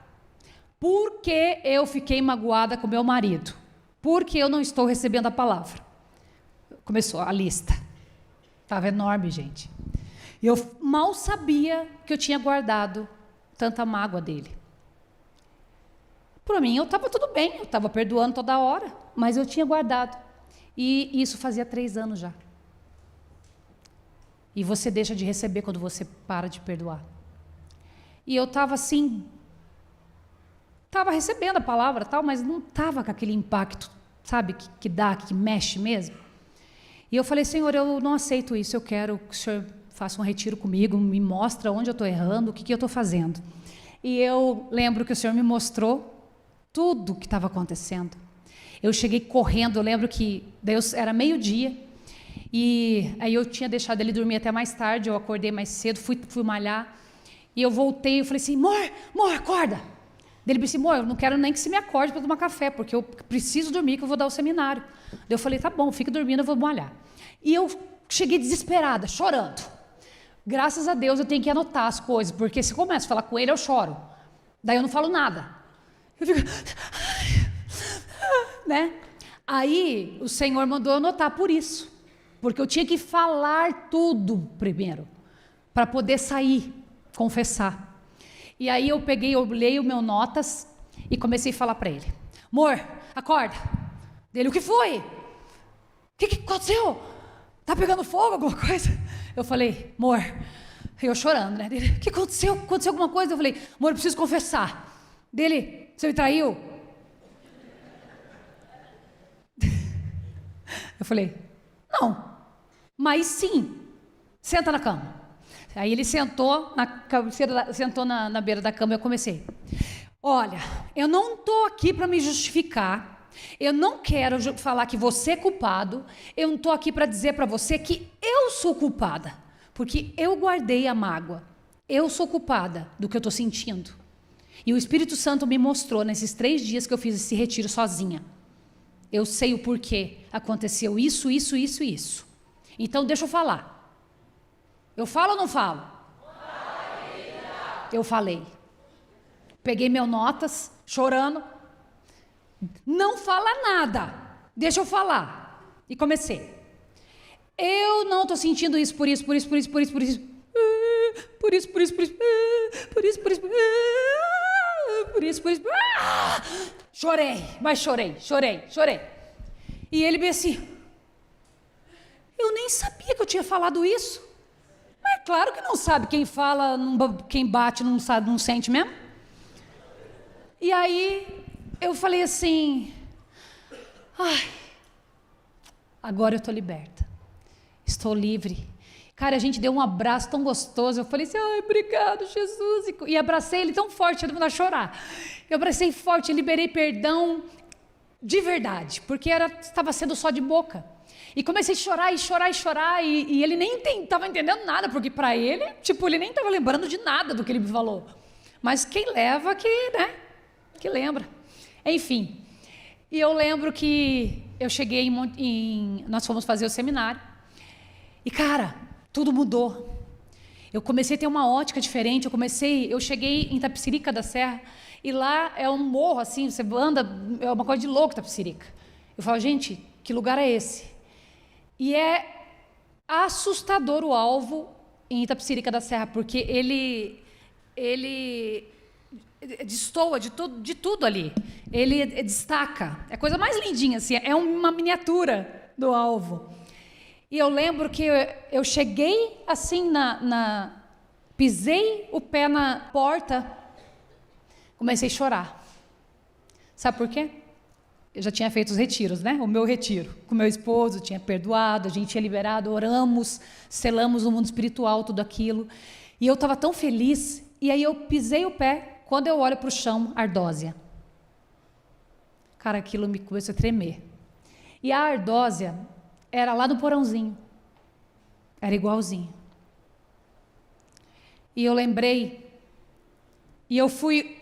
Por que eu fiquei magoada com meu marido? Porque eu não estou recebendo a palavra. Começou a lista. Estava enorme, gente. E eu mal sabia que eu tinha guardado tanta mágoa dele. Para mim, eu estava tudo bem, eu estava perdoando toda hora, mas eu tinha guardado. E isso fazia 3 anos já. E você deixa de receber quando você para de perdoar. E eu estava assim, estava recebendo a palavra, tal, mas não estava com aquele impacto, sabe, que dá, que mexe mesmo. E eu falei, Senhor, eu não aceito isso, eu quero que o Senhor faça um retiro comigo, me mostra onde eu estou errando, o que eu estou fazendo. E eu lembro que o Senhor me mostrou tudo o que estava acontecendo. Eu cheguei correndo, eu lembro que Deus era 12:00, e aí eu tinha deixado ele dormir até mais tarde, eu acordei mais cedo, fui malhar, e eu voltei, eu falei assim, amor, acorda. Ele disse, amor, eu não quero nem que você me acorde para tomar café, porque eu preciso dormir, que eu vou dar o seminário. Eu falei, tá bom, fica dormindo, eu vou malhar. E eu cheguei desesperada, chorando. Graças a Deus eu tenho que anotar as coisas, porque se eu começo a falar com ele, eu choro. Daí eu não falo nada. Eu fico... né? Aí o Senhor mandou eu anotar por isso. Porque eu tinha que falar tudo primeiro, para poder sair, confessar. E aí eu olhei o meu notas e comecei a falar para ele. Amor, acorda. Dele, o que foi? O que aconteceu? Tá pegando fogo, alguma coisa? Eu falei, amor, eu chorando, né? Dele, o que aconteceu? Aconteceu alguma coisa? Eu falei, amor, eu preciso confessar. Dele, você me traiu? Eu falei, Não, mas sim, senta na cama. Aí ele sentou na beira da cama e eu comecei. Olha, eu não estou aqui para me justificar, eu não quero falar que você é culpado, eu não estou aqui para dizer para você que eu sou culpada, porque eu guardei a mágoa, eu sou culpada do que eu estou sentindo. E o Espírito Santo me mostrou nesses 3 dias que eu fiz esse retiro sozinha. Eu sei o porquê aconteceu isso. Então deixa eu falar. Eu falo ou não falo? Eu falei. Peguei minhas notas, chorando. Não fala nada. Deixa eu falar. E comecei. Eu não estou sentindo isso, por isso. Chorei, mas chorei. E ele me assim, eu nem sabia que eu tinha falado isso. Mas claro que não sabe, quem fala, quem bate não sabe, não sente mesmo. E aí eu falei assim, agora eu estou liberta, estou livre. Cara, a gente deu um abraço tão gostoso. Eu falei assim, obrigado, Jesus. E abracei ele tão forte, ele mandou chorar. Eu abracei forte, liberei perdão de verdade, porque estava sendo só de boca. E comecei a chorar, e ele nem estava entendendo nada, porque para ele, ele nem estava lembrando de nada do que ele me falou. Mas quem leva, que lembra. Enfim, e eu lembro que eu cheguei nós fomos fazer o seminário, e cara, tudo mudou. Eu comecei a ter uma ótica diferente. Eu cheguei em Itapecerica da Serra, e lá é um morro assim, você anda, é uma coisa de louco Itapecerica. Eu falo, gente, que lugar é esse? E é assustador o alvo em Itapecerica da Serra, porque ele destoa de tudo ali. Ele destaca, é a coisa mais lindinha assim, é uma miniatura do alvo. E eu lembro que eu cheguei assim pisei o pé na porta, comecei a chorar. Sabe por quê? Eu já tinha feito os retiros, né? O meu retiro com meu esposo, tinha perdoado, a gente tinha liberado, oramos, selamos no mundo espiritual tudo aquilo. E eu estava tão feliz, e aí eu pisei o pé, quando eu olho para o chão, ardósia. Cara, aquilo me começou a tremer. E a ardósia era lá no porãozinho, era igualzinho. E eu lembrei, e eu fui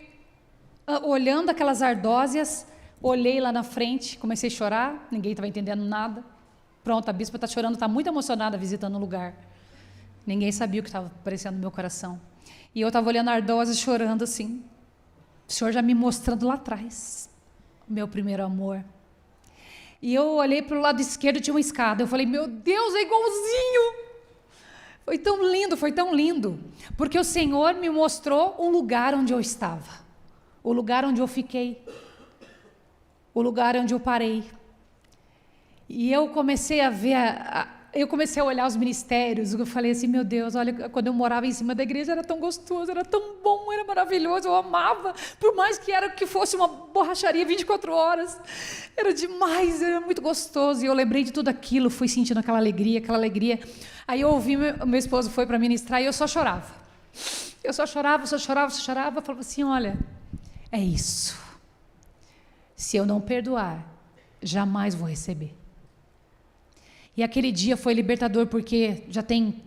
olhando aquelas ardósias, olhei lá na frente, comecei a chorar, ninguém estava entendendo nada. Pronto, a bispa está chorando, está muito emocionada visitando o lugar. Ninguém sabia o que estava aparecendo no meu coração. E eu estava olhando a ardósia, chorando assim, o Senhor já me mostrando lá atrás, meu primeiro amor. E eu olhei para o lado esquerdo, tinha uma escada. Eu falei, meu Deus, é igualzinho. Foi tão lindo. Porque o Senhor me mostrou um lugar onde eu estava. O lugar onde eu fiquei. O lugar onde eu parei. E eu comecei a ver, eu comecei a olhar os ministérios. Eu falei assim, meu Deus, olha, quando eu morava em cima da igreja era tão gostoso, era tão bom, era maravilhoso, eu amava. Por mais que fosse uma borracharia 24 horas, era demais, era muito gostoso. E eu lembrei de tudo aquilo, fui sentindo aquela alegria. Aí eu ouvi, meu esposo foi para ministrar e eu só chorava. Eu só chorava. Falava assim, olha, é isso. Se eu não perdoar, jamais vou receber. E aquele dia foi libertador, porque já tem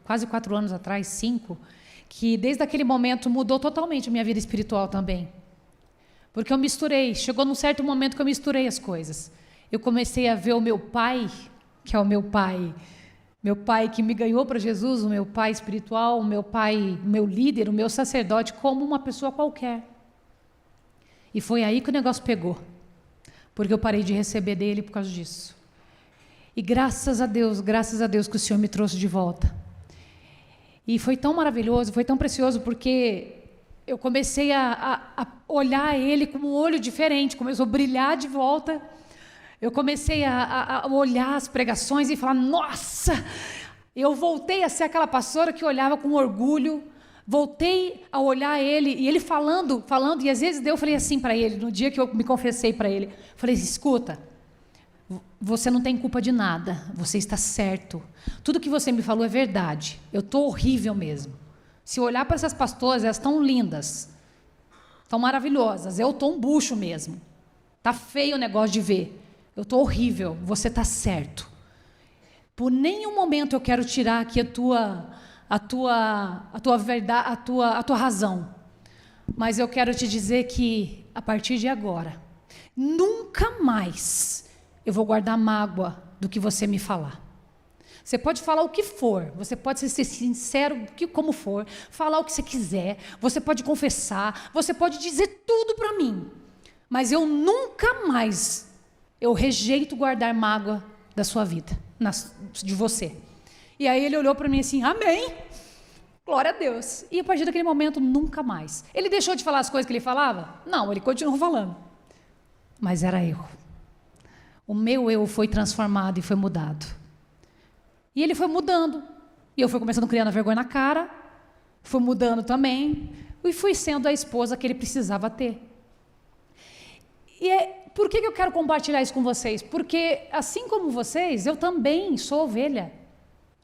quase 4 anos atrás, 5, que desde aquele momento mudou totalmente a minha vida espiritual também. Porque eu misturei, chegou num certo momento que eu misturei as coisas. Eu comecei a ver o meu pai, que é o meu pai que me ganhou para Jesus, o meu pai espiritual, o meu pai, o meu líder, o meu sacerdote, como uma pessoa qualquer. E foi aí que o negócio pegou, porque eu parei de receber dele por causa disso. E graças a Deus que o Senhor me trouxe de volta. E foi tão maravilhoso, foi tão precioso, porque eu comecei a olhar ele com um olho diferente, começou a brilhar de volta. Eu comecei a olhar as pregações e falar, nossa! Eu voltei a ser aquela pastora que olhava com orgulho, voltei a olhar ele, e ele falando, e às vezes eu falei assim para ele, no dia que eu me confessei para ele, falei, escuta, Você não tem culpa de nada, você está certo. Tudo que você me falou é verdade. Eu estou horrível mesmo. Se eu olhar para essas pastoras, elas estão lindas, estão maravilhosas. Eu estou um bucho mesmo. Está feio o negócio de ver. Eu estou horrível, você está certo. Por nenhum momento eu quero tirar aqui a tua verdade, a tua razão. Mas eu quero te dizer que, a partir de agora, nunca mais eu vou guardar mágoa do que você me falar. Você pode falar o que for, você pode ser sincero como for, falar o que você quiser, você pode confessar, você pode dizer tudo para mim, mas eu nunca mais, eu rejeito guardar mágoa da sua vida, de você. E aí ele olhou para mim assim, amém, glória a Deus. E a partir daquele momento, nunca mais. Ele deixou de falar as coisas que ele falava? Não, ele continuou falando, mas era eu. O meu eu foi transformado e foi mudado. E ele foi mudando. E eu fui começando a criar vergonha na cara, fui mudando também, e fui sendo a esposa que ele precisava ter. Por que eu quero compartilhar isso com vocês? Porque, assim como vocês, eu também sou ovelha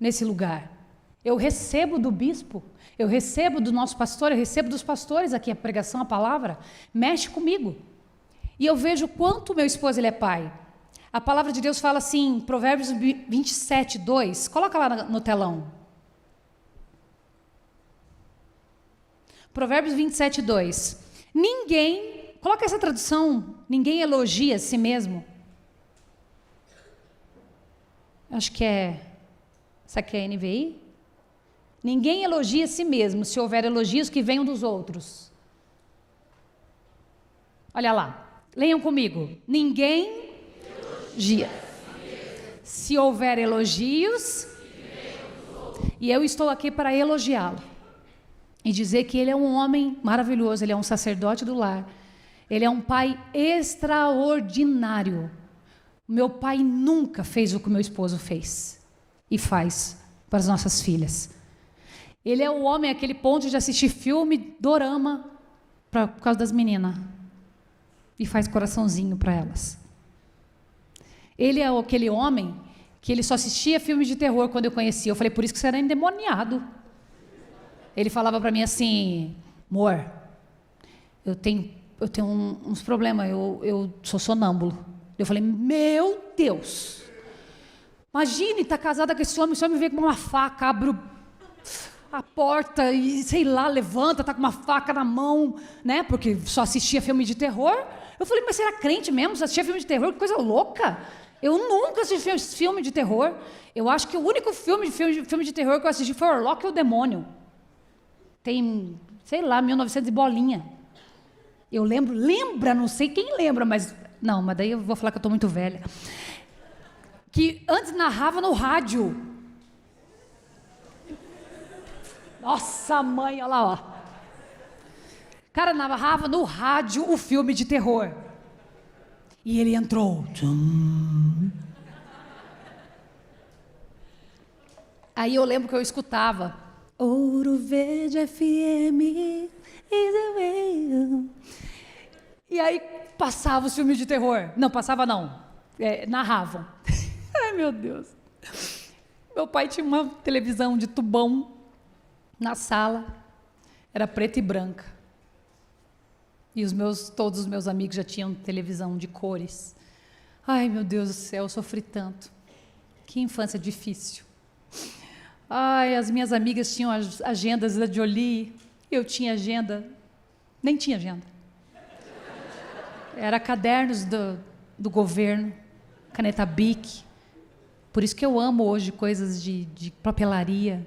nesse lugar. Eu recebo do bispo, eu recebo do nosso pastor, eu recebo dos pastores aqui a pregação, a palavra, mexe comigo. E eu vejo quanto meu esposo ele é pai. A palavra de Deus fala assim, Provérbios 27, 2. Coloca lá no telão. Provérbios 27, 2. Coloca essa tradução, ninguém elogia a si mesmo. Acho que essa aqui é a NVI. Ninguém elogia a si mesmo, se houver elogios que venham dos outros. Olha lá, leiam comigo. Ninguém elogia. Se houver elogios, e eu estou aqui para elogiá-lo. E dizer que ele é um homem maravilhoso, ele é um sacerdote do lar. Ele é um pai extraordinário. Meu pai nunca fez o que meu esposo fez e faz para as nossas filhas. Ele é o homem, aquele ponto de assistir filme, dorama, por causa das meninas. E faz coraçãozinho para elas. Ele é aquele homem que ele só assistia filmes de terror quando eu conhecia. Eu falei, por isso que você era endemoniado. Ele falava para mim assim, amor, eu tenho uns problemas, eu sou sonâmbulo. Eu falei, meu Deus, imagine estar casada com esse homem me vê com uma faca, abre a porta e, sei lá, levanta, está com uma faca na mão, né? Porque só assistia filme de terror. Eu falei, mas você era crente mesmo? Você assistia filme de terror? Que coisa louca! Eu nunca assisti filme de terror. Eu acho que o único filme de terror que eu assisti foi Orlock e o Demônio. Tem, sei lá, 1900 e bolinha. Eu lembra, não sei quem lembra, mas... Não, mas daí eu vou falar que eu estou muito velha. Que antes narrava no rádio. Nossa, mãe, olha lá, ó. Cara, narrava no rádio o filme de terror. E ele entrou. Aí eu lembro que eu escutava. Ouro Verde FM is the way. E aí passava os filmes de terror. Não, passava não. Narravam. Ai, meu Deus. Meu pai tinha uma televisão de tubão na sala. Era preta e branca. E todos os meus amigos já tinham televisão de cores. Ai, meu Deus do céu, eu sofri tanto. Que infância difícil. Ai, as minhas amigas tinham as agendas da Jolie. Eu tinha agenda. Nem tinha agenda. Era cadernos do governo, caneta Bic. Por isso que eu amo hoje coisas de papelaria.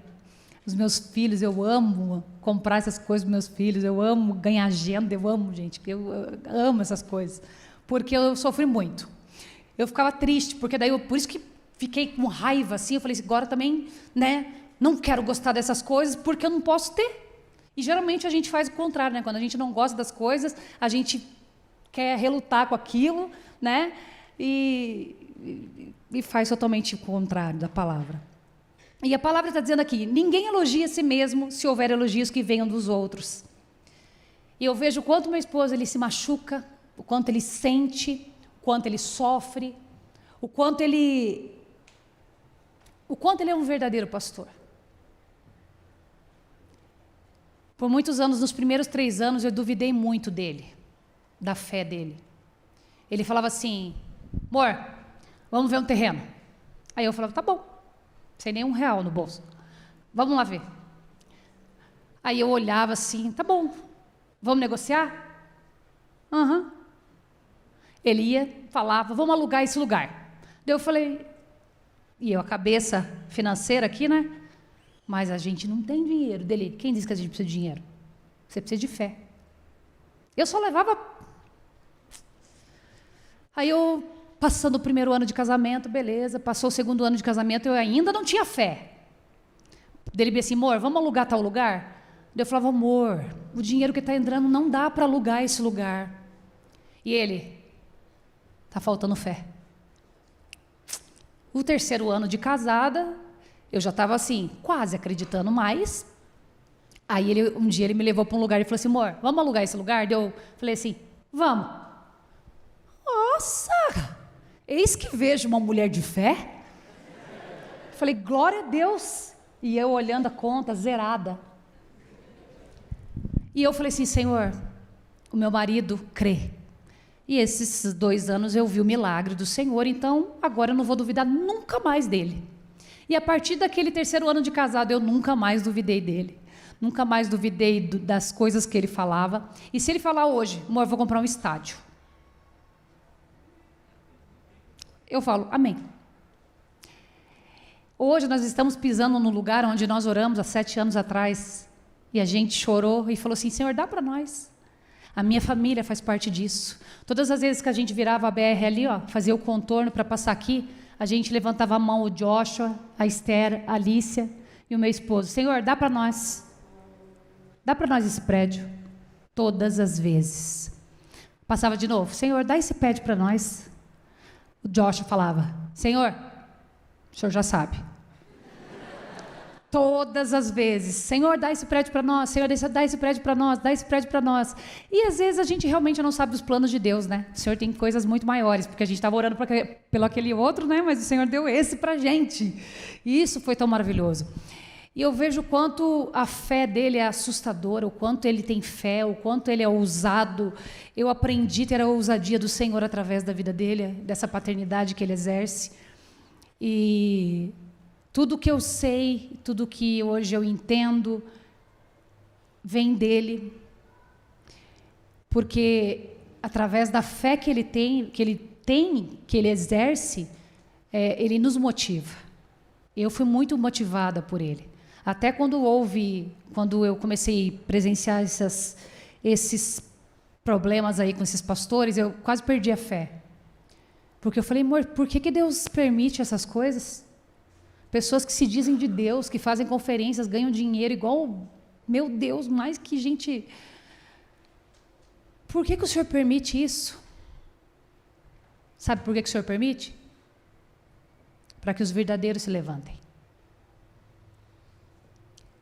Os meus filhos, eu amo comprar essas coisas para meus filhos, eu amo ganhar agenda, eu amo, gente, eu amo essas coisas, porque eu sofri muito. Eu ficava triste, porque daí por isso que fiquei com raiva, assim, eu falei assim, agora também, né, não quero gostar dessas coisas, porque eu não posso ter. E geralmente a gente faz o contrário, né, quando a gente não gosta das coisas, a gente quer relutar com aquilo, né, e faz totalmente o contrário da palavra. E a palavra está dizendo aqui, ninguém elogia a si mesmo se houver elogios que venham dos outros. E eu vejo o quanto meu esposo ele se machuca, o quanto ele sente, o quanto ele sofre, o quanto ele é um verdadeiro pastor. Por muitos anos, nos primeiros 3 anos, eu duvidei muito dele, da fé dele. Ele falava assim, amor, vamos ver um terreno. Aí eu falava, tá bom, sem nenhum real no bolso. Vamos lá ver. Aí eu olhava assim, tá bom, vamos negociar? Aham. Ele ia, falava, vamos alugar esse lugar. Daí eu falei, e eu a cabeça financeira aqui, né? Mas a gente não tem dinheiro. Dele, quem disse que a gente precisa de dinheiro? Você precisa de fé. Eu só levava... Aí eu, passando o primeiro ano de casamento, beleza, passou o segundo ano de casamento, eu ainda não tinha fé. Dele disse assim, amor, vamos alugar tal lugar? Daí eu falava, amor, o dinheiro que está entrando não dá para alugar esse lugar. E ele, está faltando fé. O terceiro ano de casada, eu já estava assim, quase acreditando mais. Aí um dia ele me levou para um lugar e falou assim, amor, vamos alugar esse lugar? Daí eu falei assim, vamos. Nossa, eis que vejo uma mulher de fé. Falei, glória a Deus. E eu olhando a conta, zerada. E eu falei assim, Senhor, o meu marido crê. E esses 2 anos eu vi o milagre do Senhor, então agora eu não vou duvidar nunca mais dele. E a partir daquele terceiro ano de casado, eu nunca mais duvidei dele. Nunca mais duvidei das coisas que ele falava. E se ele falar hoje, amor, eu vou comprar um estádio. Eu falo, amém. Hoje nós estamos pisando no lugar onde nós oramos há 7 anos atrás. E a gente chorou e falou assim, Senhor, dá para nós. A minha família faz parte disso. Todas as vezes que a gente virava a BR ali, ó, fazia o contorno para passar aqui, a gente levantava a mão, o Joshua, a Esther, a Alicia e o meu esposo. Senhor, dá para nós. Dá para nós esse prédio. Todas as vezes. Passava de novo. Senhor, dá esse prédio para nós. O Joshua falava, Senhor, o senhor já sabe. Todas as vezes. Senhor, dá esse prédio para nós. Senhor, dá esse prédio para nós. Dá esse prédio para nós. E às vezes a gente realmente não sabe os planos de Deus, né? O Senhor tem coisas muito maiores, porque a gente estava orando pelo aquele outro, né? Mas o Senhor deu esse para a gente. E isso foi tão maravilhoso. E eu vejo o quanto a fé dele é assustadora, o quanto ele tem fé, o quanto ele é ousado. Eu aprendi a ter a ousadia do Senhor através da vida dele, dessa paternidade que ele exerce. E tudo que eu sei, tudo que hoje eu entendo, vem dele. Porque através da fé que ele exerce, ele nos motiva. Eu fui muito motivada por ele. Até quando eu comecei a presenciar esses problemas aí com esses pastores, eu quase perdi a fé. Porque eu falei, amor, por que Deus permite essas coisas? Pessoas que se dizem de Deus, que fazem conferências, ganham dinheiro igual, meu Deus, mais que gente... Por que o Senhor permite isso? Sabe por que o Senhor permite? Para que os verdadeiros se levantem.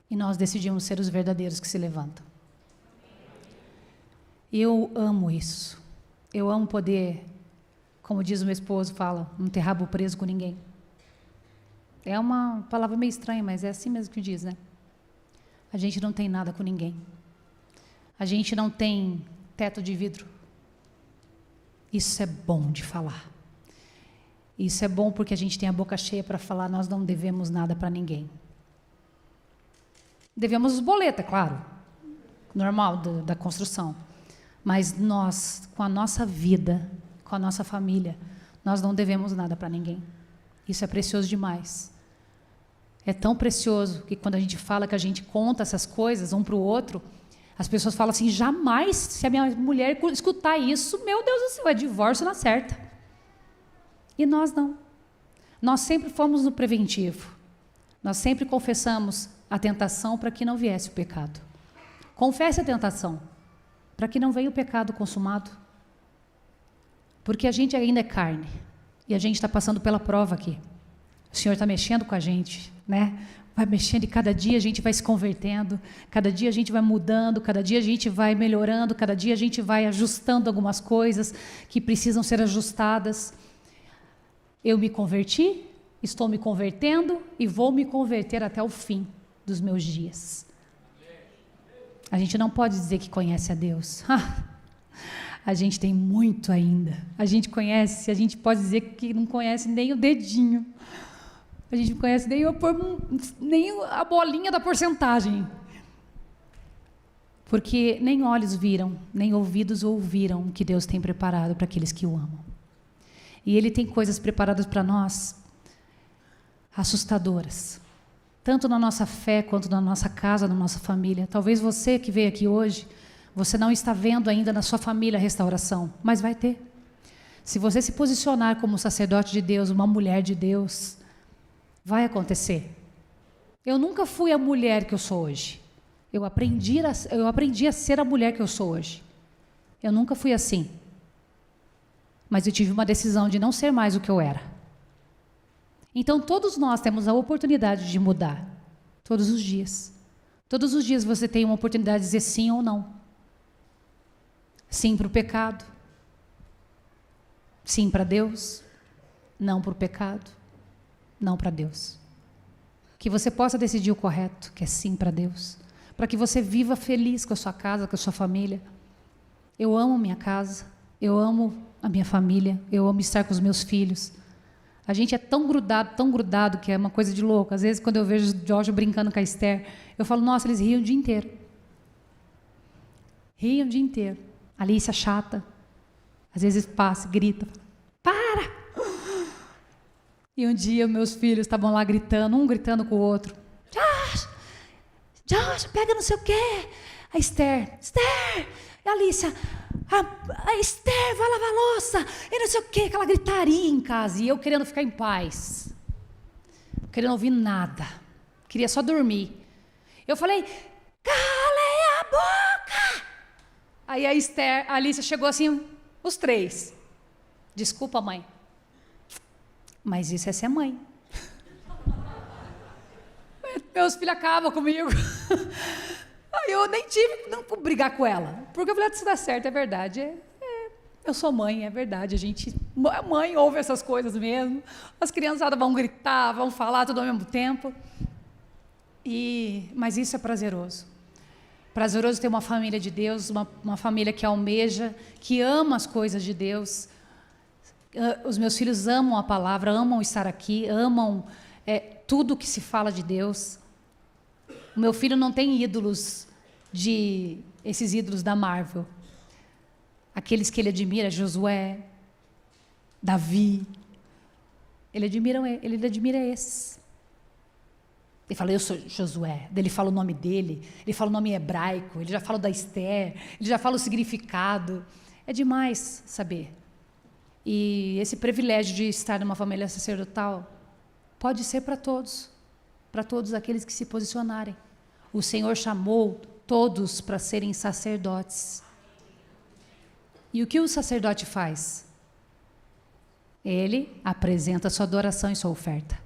E nós decidimos ser os verdadeiros que se levantam. Eu amo isso. Eu amo poder, como diz o meu esposo, fala, não ter rabo preso com ninguém. É uma palavra meio estranha, mas é assim mesmo que diz, né? A gente não tem nada com ninguém. A gente não tem teto de vidro. Isso é bom de falar. Isso é bom porque a gente tem a boca cheia para falar, nós não devemos nada para ninguém. Devemos os boletos, é claro, normal da construção. Mas nós, com a nossa vida, com a nossa família, nós não devemos nada para ninguém. Isso é precioso demais. É tão precioso que quando a gente fala que a gente conta essas coisas um para o outro, as pessoas falam assim, jamais, se a minha mulher escutar isso, meu Deus do céu, é divórcio na certa. E nós não. Nós sempre fomos no preventivo. Nós sempre confessamos a tentação para que não viesse o pecado. Confesse a tentação para que não venha o pecado consumado. Porque a gente ainda é carne. E a gente está passando pela prova aqui. O Senhor está mexendo com a gente, né? Vai mexendo e cada dia a gente vai se convertendo, cada dia a gente vai mudando, cada dia a gente vai melhorando, cada dia a gente vai ajustando algumas coisas que precisam ser ajustadas. Eu me converti, estou me convertendo e vou me converter até o fim dos meus dias. A gente não pode dizer que conhece a Deus. A gente tem muito ainda. A gente pode dizer que não conhece nem o dedinho. A gente não conhece nem a bolinha da porcentagem. Porque nem olhos viram, nem ouvidos ouviram o que Deus tem preparado para aqueles que o amam. E Ele tem coisas preparadas para nós assustadoras. Tanto na nossa fé, quanto na nossa casa, na nossa família. Talvez você que veio aqui hoje, você não está vendo ainda na sua família a restauração, mas vai ter. Se você se posicionar como sacerdote de Deus, uma mulher de Deus, vai acontecer. Eu nunca fui a mulher que eu sou hoje. Eu aprendi a ser a mulher que eu sou hoje. Eu nunca fui assim. Mas eu tive uma decisão de não ser mais o que eu era. Então, todos nós temos a oportunidade de mudar. Todos os dias. Todos os dias você tem uma oportunidade de dizer sim ou não. Sim para o pecado. Sim para Deus. Não para o pecado. Não para Deus. Que você possa decidir o correto, que é sim para Deus. Para que você viva feliz com a sua casa, com a sua família. Eu amo minha casa. Eu amo a minha família. Eu amo estar com os meus filhos. A gente é tão grudado, que é uma coisa de louco. Às vezes, quando eu vejo o Jorge brincando com a Esther, eu falo, nossa, eles riam o dia inteiro. Riam o dia inteiro. A Alicia chata. Às vezes passa, grita. Para! E um dia meus filhos estavam lá gritando, um gritando com o outro. Josh, pega não sei o quê. A Esther, a Alicia, a Esther vai lavar a louça. E não sei o quê, aquela gritaria em casa. E eu querendo ficar em paz. Não querendo ouvir nada. Queria só dormir. Eu falei, calem a boca! Aí a Esther, a Alicia chegou assim, os três. Desculpa, mãe. Mas isso é ser mãe. Meus filhos acabam comigo. Aí eu nem tive não brigar com ela. Porque eu falei, isso dá certo, é verdade. Eu sou mãe, é verdade. A mãe ouve essas coisas mesmo. As criançadas vão gritar, vão falar tudo ao mesmo tempo. Mas isso é prazeroso. Prazeroso ter uma família de Deus, uma família que almeja, que ama as coisas de Deus. Os meus filhos amam a palavra, amam estar aqui, amam tudo que se fala de Deus. O meu filho não tem ídolos, esses ídolos da Marvel. Aqueles que ele admira, Josué, Davi. Ele admira esses. Ele fala, eu sou Josué. Ele fala o nome dele, ele fala o nome hebraico, ele já fala da Esther, ele já fala o significado. É demais saber. E esse privilégio de estar numa família sacerdotal pode ser para todos aqueles que se posicionarem. O Senhor chamou todos para serem sacerdotes. E o que o sacerdote faz? Ele apresenta sua adoração e sua oferta.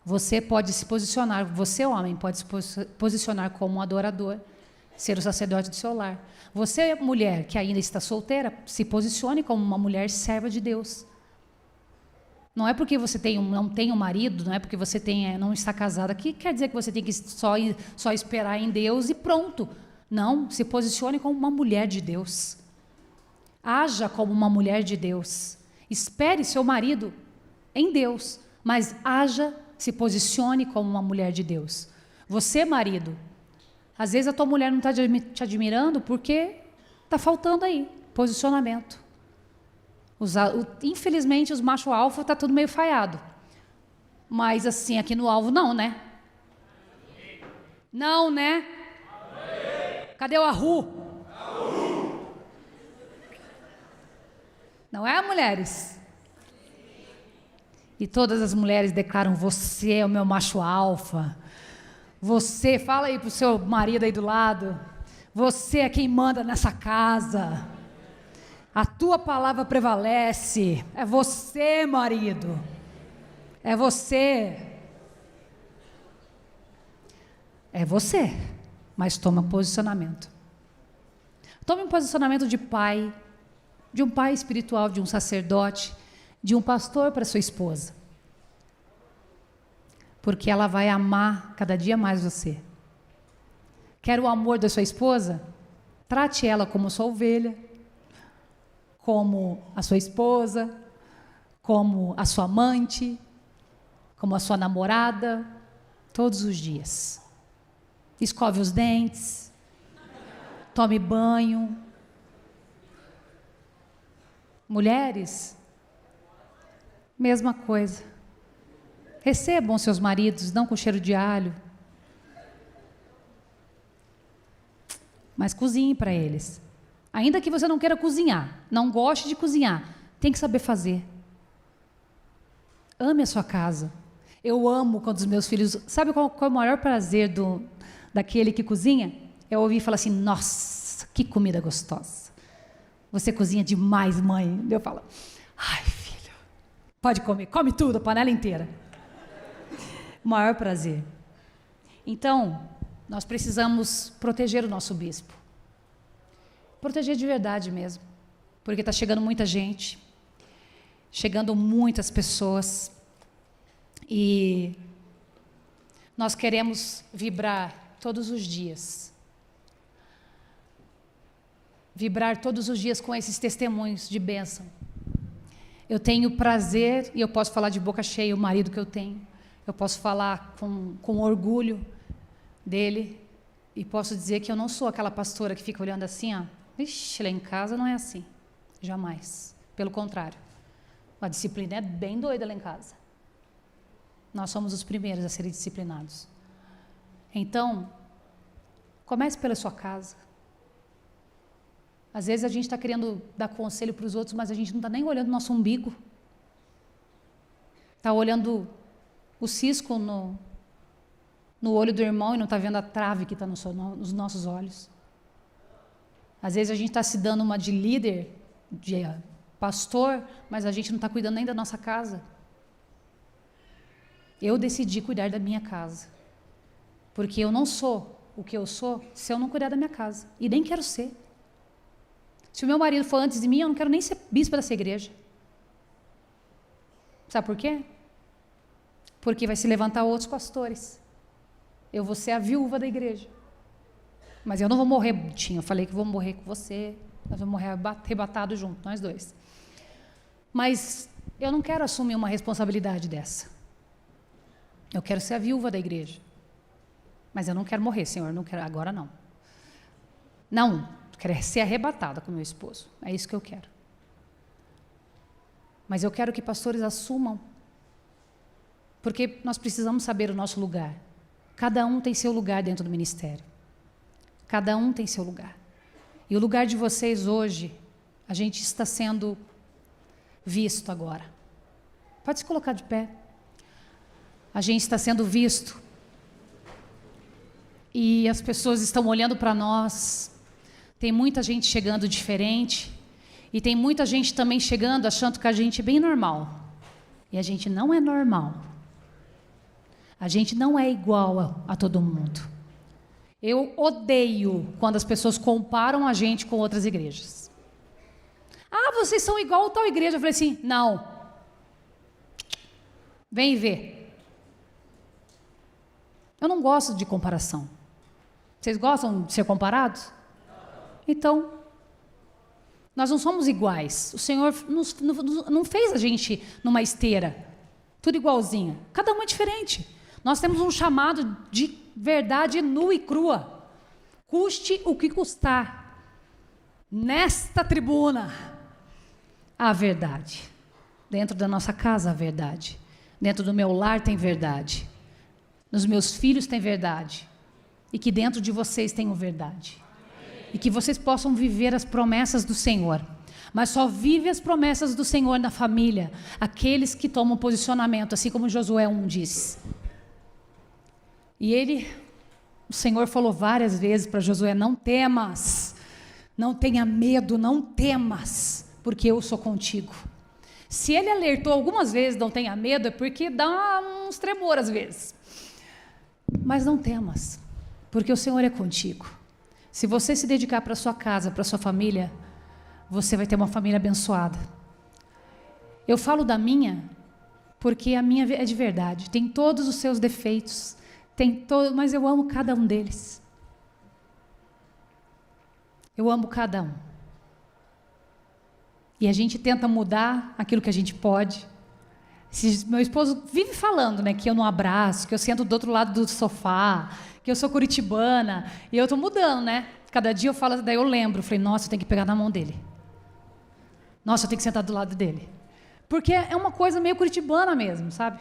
Você pode se posicionar, você, homem, pode se posicionar como um adorador, ser o sacerdote do seu lar. Você, mulher, que ainda está solteira, se posicione como uma mulher serva de Deus. Não é porque você não tem um marido, não é porque você não está casada, que quer dizer que você tem que só esperar em Deus e pronto. Não, se posicione como uma mulher de Deus. Haja como uma mulher de Deus. Espere seu marido em Deus, mas haja, se posicione como uma mulher de Deus. Você, marido, às vezes a tua mulher não está te admirando porque está faltando aí posicionamento. Infelizmente, os machos alfa está tudo meio falhado. Mas assim, aqui no alvo, não, né? Não, né? Cadê o arru? Não é, mulheres? E todas as mulheres declaram, você é o meu macho alfa. Você, fala aí pro seu marido aí do lado. Você é quem manda nessa casa. A tua palavra prevalece. É você, marido. É você. É você. Mas toma posicionamento. Tome um posicionamento de pai, de um pai espiritual, de um sacerdote, de um pastor para sua esposa. Porque ela vai amar cada dia mais você. Quer o amor da sua esposa? Trate ela como sua ovelha, como a sua esposa, como a sua amante, como a sua namorada, todos os dias. Escove os dentes, tome banho. Mulheres, mesma coisa. Recebam seus maridos, não com cheiro de alho. Mas cozinhe para eles. Ainda que você não queira cozinhar, não goste de cozinhar, tem que saber fazer. Ame a sua casa. Eu amo quando os meus filhos... Sabe qual é o maior prazer daquele que cozinha? É ouvir falar assim, nossa, que comida gostosa. Você cozinha demais, mãe. Eu falo, ai, filho, pode comer, come tudo, a panela inteira. O maior prazer. Então, nós precisamos proteger o nosso bispo. Proteger de verdade mesmo. Porque está chegando muita gente, chegando muitas pessoas, e nós queremos vibrar todos os dias. Vibrar todos os dias com esses testemunhos de bênção. Eu tenho prazer, e eu posso falar de boca cheia, o marido que eu tenho. Eu posso falar com orgulho dele, e posso dizer que eu não sou aquela pastora que fica olhando assim, ó. Ixi, lá em casa não é assim. Jamais. Pelo contrário. A disciplina é bem doida lá em casa. Nós somos os primeiros a serem disciplinados. Então, comece pela sua casa. Às vezes a gente está querendo dar conselho para os outros, mas a gente não está nem olhando o nosso umbigo. Está olhando o cisco no olho do irmão e não está vendo a trave que está nos nossos olhos. Às vezes a gente está se dando uma de líder, de pastor, mas a gente não está cuidando nem da nossa casa. Eu decidi cuidar da minha casa. Porque eu não sou o que eu sou se eu não cuidar da minha casa. E nem quero ser. Se o meu marido for antes de mim, eu não quero nem ser bispo dessa igreja. Sabe por quê? Porque vai se levantar outros pastores. Eu vou ser a viúva da igreja. Mas eu não vou morrer, Butinho. Eu falei que vou morrer com você. Nós vamos morrer arrebatados juntos, nós dois. Mas eu não quero assumir uma responsabilidade dessa. Eu quero ser a viúva da igreja. Mas eu não quero morrer, Senhor. Não quero, agora não. Não, eu quero ser arrebatada com meu esposo. É isso que eu quero. Mas eu quero que pastores assumam. Porque nós precisamos saber o nosso lugar. Cada um tem seu lugar dentro do ministério. Cada um tem seu lugar. E o lugar de vocês hoje, a gente está sendo visto agora. Pode se colocar de pé. A gente está sendo visto. E as pessoas estão olhando para nós. Tem muita gente chegando diferente. E tem muita gente também chegando achando que a gente é bem normal. E a gente não é normal. A gente não é igual a todo mundo. Eu odeio quando as pessoas comparam a gente com outras igrejas. Ah, vocês são igual a tal igreja. Eu falei assim, não. Vem ver. Eu não gosto de comparação. Vocês gostam de ser comparados? Então, nós não somos iguais. O Senhor não fez a gente numa esteira, tudo igualzinho. Cada um é diferente. Nós temos um chamado de verdade nua e crua. Custe o que custar. Nesta tribuna, a verdade. Dentro da nossa casa, a verdade. Dentro do meu lar tem verdade. Nos meus filhos tem verdade. E que dentro de vocês tenham verdade. E que vocês possam viver as promessas do Senhor. Mas só vive as promessas do Senhor na família aqueles que tomam posicionamento, assim como Josué 1 diz. E o Senhor falou várias vezes para Josué, não temas, não tenha medo, não temas, porque eu sou contigo. Se ele alertou algumas vezes, não tenha medo, é porque dá uns tremor às vezes. Mas não temas, porque o Senhor é contigo. Se você se dedicar para a sua casa, para a sua família, você vai ter uma família abençoada. Eu falo da minha porque a minha é de verdade. Tem todos os seus defeitos, mas eu amo cada um deles. Eu amo cada um. E a gente tenta mudar aquilo que a gente pode. Meu esposo vive falando, né, que eu não abraço, que eu sento do outro lado do sofá, que eu sou curitibana, e eu estou mudando, né? Cada dia eu falo, daí eu lembro, falei, nossa, eu tenho que pegar na mão dele. Nossa, eu tenho que sentar do lado dele. Porque é uma coisa meio curitibana mesmo, sabe?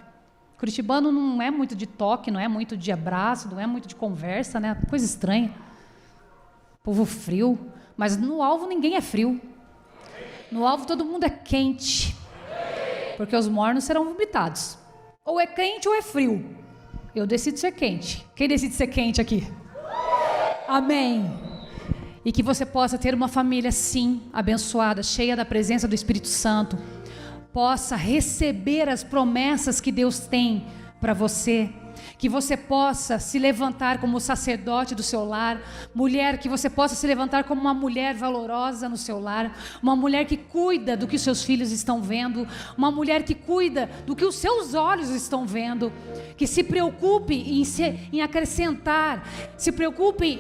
Curitibano não é muito de toque, não é muito de abraço, não é muito de conversa, né? Coisa estranha. Povo frio. Mas no alvo ninguém é frio. No alvo todo mundo é quente. Porque os mornos serão vomitados. Ou é quente ou é frio. Eu decido ser quente. Quem decide ser quente aqui? Amém. E que você possa ter uma família, sim, abençoada, cheia da presença do Espírito Santo. Possa receber as promessas que Deus tem para você. Que você possa se levantar como sacerdote do seu lar. Mulher, que você possa se levantar como uma mulher valorosa no seu lar. Uma mulher que cuida do que os seus filhos estão vendo. Uma mulher que cuida do que os seus olhos estão vendo. Que se preocupe em acrescentar. Se preocupe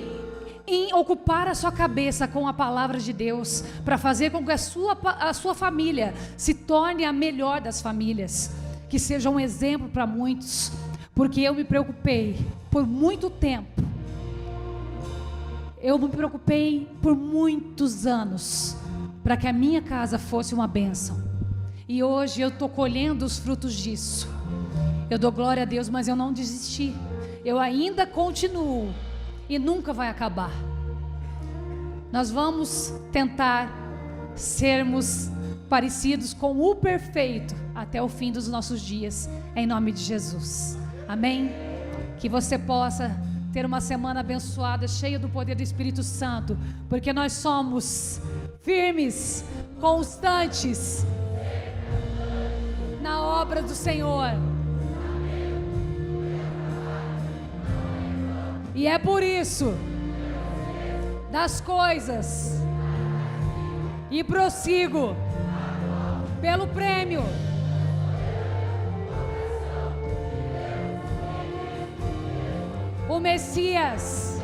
em ocupar a sua cabeça com a palavra de Deus. Para fazer com que a sua família se torne a melhor das famílias. Que seja um exemplo para muitos. Porque eu me preocupei por muito tempo. Eu me preocupei por muitos anos para que a minha casa fosse uma bênção. E hoje eu estou colhendo os frutos disso. Eu dou glória a Deus, mas eu não desisti. Eu ainda continuo e nunca vai acabar. Nós vamos tentar sermos parecidos com o perfeito até o fim dos nossos dias, em nome de Jesus. Amém? Que você possa ter uma semana abençoada, cheia do poder do Espírito Santo, porque nós somos firmes, constantes na obra do Senhor. E é por isso, das coisas, e prossigo pelo prêmio o Messias